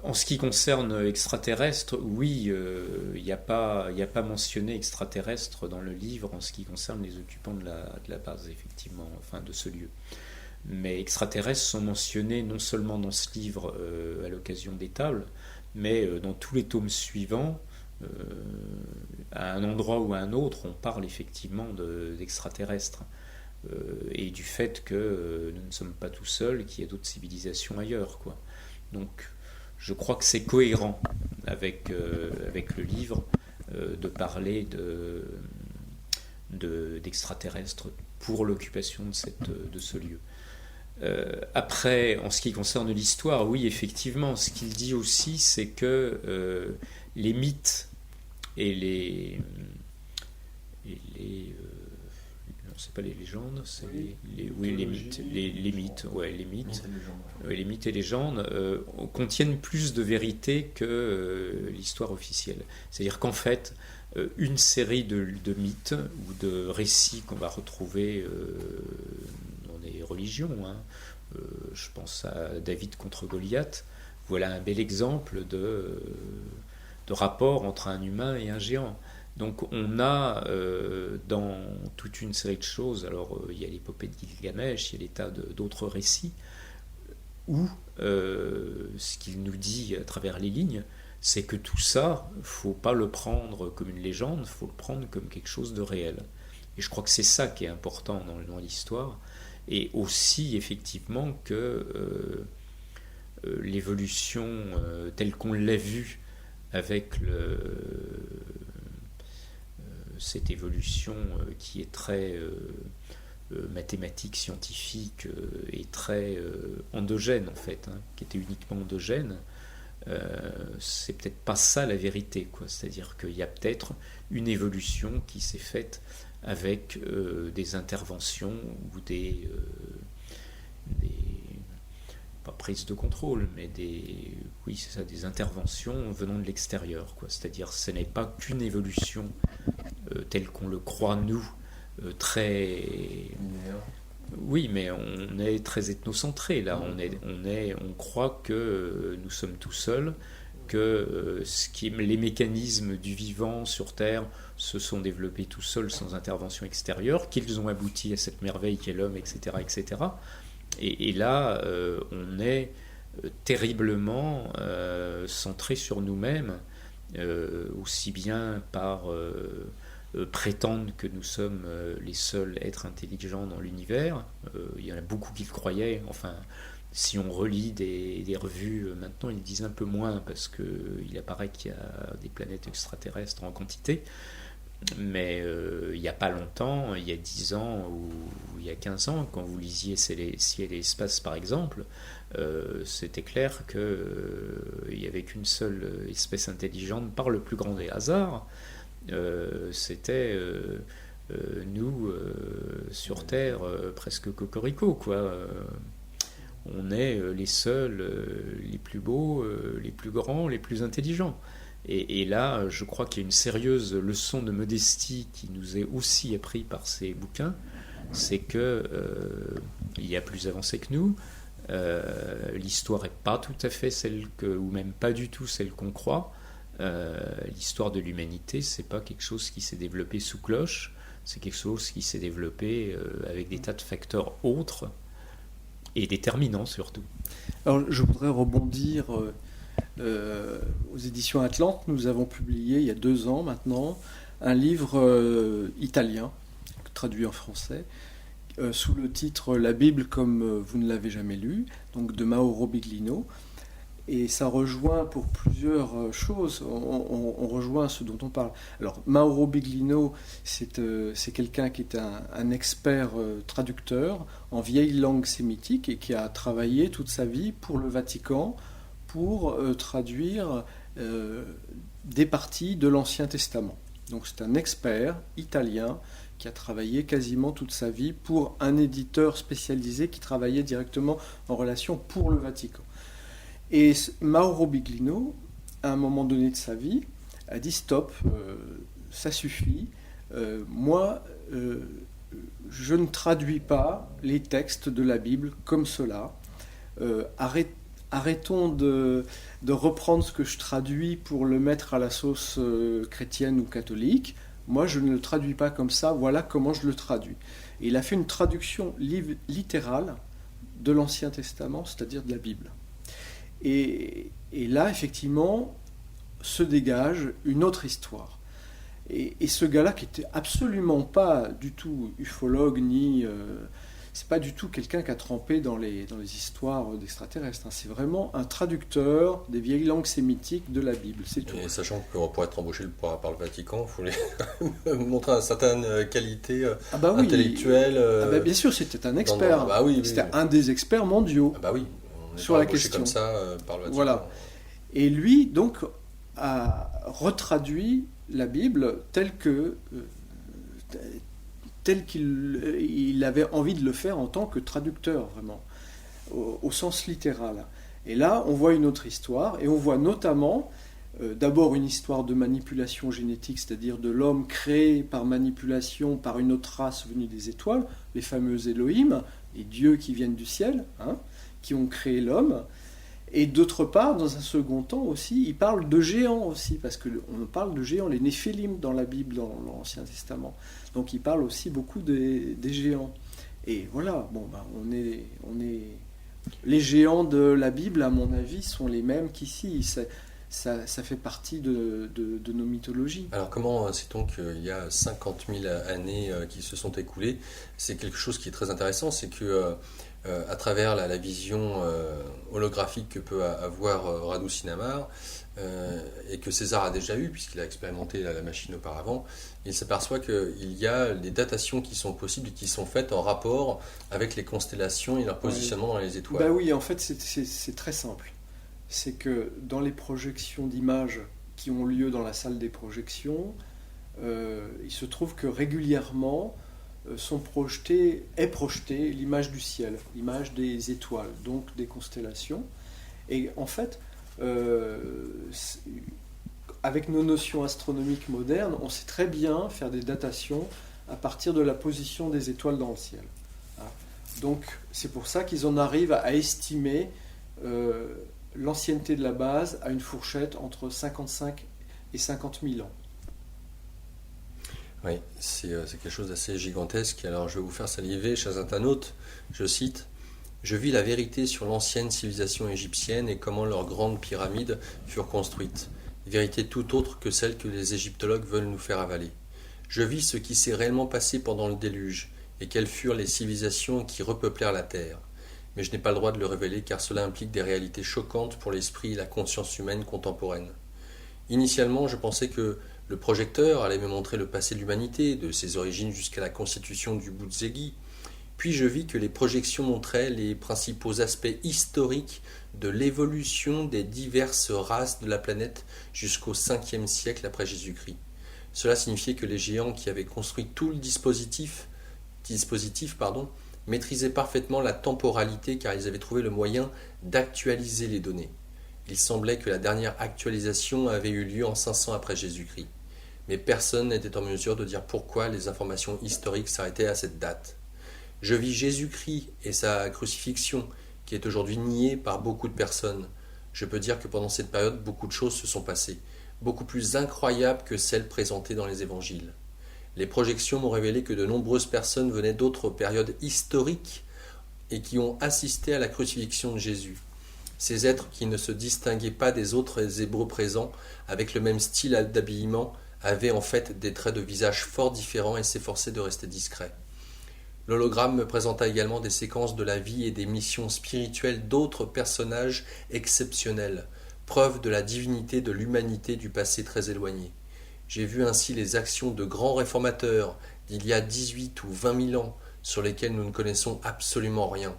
En ce qui concerne extraterrestre, oui, il n'y a pas mentionné extraterrestre dans le livre en ce qui concerne les occupants de la base, effectivement, enfin de ce lieu. Mais extraterrestres sont mentionnés non seulement dans ce livre à l'occasion des tables, mais dans tous les tomes suivants, à un endroit ou à un autre, on parle effectivement d'extraterrestres. Et du fait que nous ne sommes pas tout seuls, qu'il y a d'autres civilisations ailleurs, quoi. Donc, je crois que c'est cohérent avec le livre de parler d'extraterrestres pour l'occupation de ce lieu. Après, en ce qui concerne l'histoire, oui, effectivement, ce qu'il dit aussi, c'est que les mythes et c'est pas les légendes, c'est Oui. les mythes. Les mythes, ouais, les mythes. Mythes et légendes. Les mythes et légendes contiennent plus de vérité que l'histoire officielle. C'est-à-dire qu'en fait, une série de mythes ou de récits qu'on va retrouver dans des religions, hein, je pense à David contre Goliath, voilà un bel exemple de rapport entre un humain et un géant. Donc on a dans toute une série de choses, alors il y a l'épopée de Gilgamesh, il y a des tas d'autres récits, où ce qu'il nous dit à travers les lignes, c'est que tout ça, il ne faut pas le prendre comme une légende, il faut le prendre comme quelque chose de réel. Et je crois que c'est ça qui est important dans l'histoire, et aussi effectivement que l'évolution telle qu'on l'a vue avec cette évolution qui est très mathématique, scientifique et très endogène en fait, hein, qui était uniquement endogène, c'est peut-être pas ça la vérité, quoi. C'est-à-dire qu'il y a peut-être une évolution qui s'est faite avec des interventions ou des pas prises de contrôle, mais oui, c'est ça, des interventions venant de l'extérieur, quoi. C'est-à-dire ce n'est pas qu'une évolution telle qu'on le croit nous, très... Oui, mais on est très ethnocentré là. On croit que nous sommes tout seuls, que les mécanismes du vivant sur Terre se sont développés tout seuls sans intervention extérieure, qu'ils ont abouti à cette merveille qu'est l'homme, etc., etc. Et là, on est terriblement centré sur nous-mêmes, aussi bien par prétendre que nous sommes les seuls êtres intelligents dans l'univers. Il y en a beaucoup qui le croyaient. Enfin, si on relit des revues, maintenant ils disent un peu moins, parce qu'il apparaît qu'il y a des planètes extraterrestres en quantité. Mais il n'y a pas longtemps, il y a 10 ans ou il y a 15 ans, quand vous lisiez Ciel et Espace par exemple, c'était clair qu'il n'y avait qu'une seule espèce intelligente par le plus grand des hasards. C'était nous sur Terre, presque cocorico, quoi. On est les seuls, les plus beaux, les plus grands, les plus intelligents. Et là, je crois qu'il y a une sérieuse leçon de modestie qui nous est aussi apprise par ces bouquins, c'est que il y a plus avancé que nous. L'histoire n'est pas tout à fait ou même pas du tout celle qu'on croit. L'histoire de l'humanité, c'est pas quelque chose qui s'est développé sous cloche, c'est quelque chose qui s'est développé avec des tas de facteurs autres et déterminants surtout. Alors, je voudrais rebondir. Aux éditions Atlante, nous avons publié il y a 2 ans maintenant un livre italien traduit en français sous le titre La Bible comme vous ne l'avez jamais lu, donc de Mauro Biglino. Et ça rejoint pour plusieurs choses, on rejoint ce dont on parle. Alors Mauro Biglino, c'est quelqu'un qui est un expert traducteur en vieille langue sémitique et qui a travaillé toute sa vie pour le Vatican pour traduire des parties de l'Ancien Testament. Donc c'est un expert italien qui a travaillé quasiment toute sa vie pour un éditeur spécialisé qui travaillait directement en relation pour le Vatican. Et Mauro Biglino, à un moment donné de sa vie, a dit stop, ça suffit, moi je ne traduis pas les textes de la Bible comme cela, arrêtons de reprendre ce que je traduis pour le mettre à la sauce chrétienne ou catholique. Moi, je ne le traduis pas comme ça, voilà comment je le traduis. Et il a fait une traduction littérale de l'Ancien Testament, c'est-à-dire de la Bible. Et là, effectivement, se dégage une autre histoire. Et ce gars-là, qui n'était absolument pas du tout ufologue, ni... c'est pas du tout quelqu'un qui a trempé dans les histoires d'extraterrestres. Hein. C'est vraiment un traducteur des vieilles langues sémitiques de la Bible, c'est tout. Et sachant que pour être embauché par le Vatican, il faut montrer une certaine qualité intellectuelle. Bien sûr, c'était un expert. C'était un des experts mondiaux on est sur la question. Comme ça par le Vatican. Voilà. Et lui, donc, a retraduit la Bible telle tel qu'il avait envie de le faire en tant que traducteur, vraiment, au sens littéral. Et là, on voit une autre histoire, et on voit notamment, d'abord une histoire de manipulation génétique, c'est-à-dire de l'homme créé par manipulation par une autre race venue des étoiles, les fameux Elohim, les dieux qui viennent du ciel, qui ont créé l'homme. Et d'autre part, dans un second temps aussi, il parle de géants aussi, parce qu'on parle de géants, les Néphilim dans la Bible, dans l'Ancien Testament. Donc il parle aussi beaucoup des géants. Et voilà, les géants de la Bible, à mon avis, sont les mêmes qu'ici. Ça fait partie de nos mythologies. Alors comment sait-on qu'il y a 50 000 années qui se sont écoulées? C'est quelque chose qui est très intéressant, c'est que à travers la vision holographique que peut avoir Radu Sinamar, et que César a déjà eu, puisqu'il a expérimenté la machine auparavant, il s'aperçoit qu'il y a des datations qui sont possibles et qui sont faites en rapport avec les constellations et leur positionnement dans les étoiles. Oui, en fait, c'est très simple. C'est que dans les projections d'images qui ont lieu dans la salle des projections, il se trouve que régulièrement est projetée l'image du ciel, l'image des étoiles, donc des constellations. Et en fait, avec nos notions astronomiques modernes, on sait très bien faire des datations à partir de la position des étoiles dans le ciel. Donc c'est pour ça qu'ils en arrivent à estimer l'ancienneté de la base à une fourchette entre 55 et 50 000 ans. Oui, c'est quelque chose d'assez gigantesque. Alors je vais vous faire saliver, chers internautes, je cite: « Je vis la vérité sur l'ancienne civilisation égyptienne et comment leurs grandes pyramides furent construites. Vérité tout autre que celle que les égyptologues veulent nous faire avaler. Je vis ce qui s'est réellement passé pendant le déluge et quelles furent les civilisations qui repeuplèrent la terre. Mais je n'ai pas le droit de le révéler car cela implique des réalités choquantes pour l'esprit et la conscience humaine contemporaine. Initialement, je pensais que le projecteur allait me montrer le passé de l'humanité, de ses origines jusqu'à la constitution du Bouzégui. Puis je vis que les projections montraient les principaux aspects historiques de l'évolution des diverses races de la planète jusqu'au 5e siècle après Jésus-Christ. Cela signifiait que les géants qui avaient construit tout le dispositif maîtrisaient parfaitement la temporalité car ils avaient trouvé le moyen d'actualiser les données. Il semblait que la dernière actualisation avait eu lieu en 500 après Jésus-Christ. Mais personne n'était en mesure de dire pourquoi les informations historiques s'arrêtaient à cette date. Je vis Jésus-Christ et sa crucifixion, qui est aujourd'hui niée par beaucoup de personnes. Je peux dire que pendant cette période, beaucoup de choses se sont passées, beaucoup plus incroyables que celles présentées dans les évangiles. Les projections m'ont révélé que de nombreuses personnes venaient d'autres périodes historiques et qui ont assisté à la crucifixion de Jésus. Ces êtres qui ne se distinguaient pas des autres Hébreux présents, avec le même style d'habillement, avaient en fait des traits de visage fort différents et s'efforçaient de rester discrets. L'hologramme me présenta également des séquences de la vie et des missions spirituelles d'autres personnages exceptionnels, preuve de la divinité de l'humanité du passé très éloigné. J'ai vu ainsi les actions de grands réformateurs d'il y a 18 ou 20 000 ans, sur lesquels nous ne connaissons absolument rien.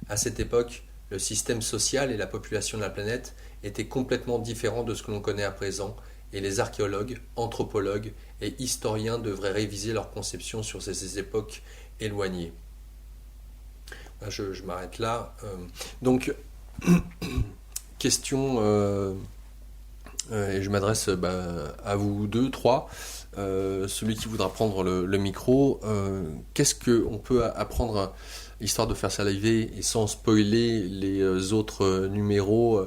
À cette époque, le système social et la population de la planète étaient complètement différents de ce que l'on connaît à présent, et les archéologues, anthropologues et historiens devraient réviser leur conception sur ces époques éloignées. Je m'arrête là. Donc, question, et je m'adresse à vous deux, trois. Celui qui voudra prendre le micro, qu'est-ce qu'on peut apprendre, histoire de faire saliver et sans spoiler les autres numéros?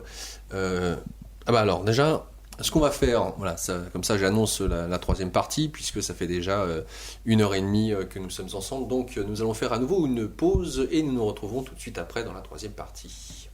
Alors déjà, ce qu'on va faire, voilà, comme ça j'annonce la troisième partie, puisque ça fait déjà 1h30 que nous sommes ensemble, donc nous allons faire à nouveau une pause et nous nous retrouvons tout de suite après dans la troisième partie.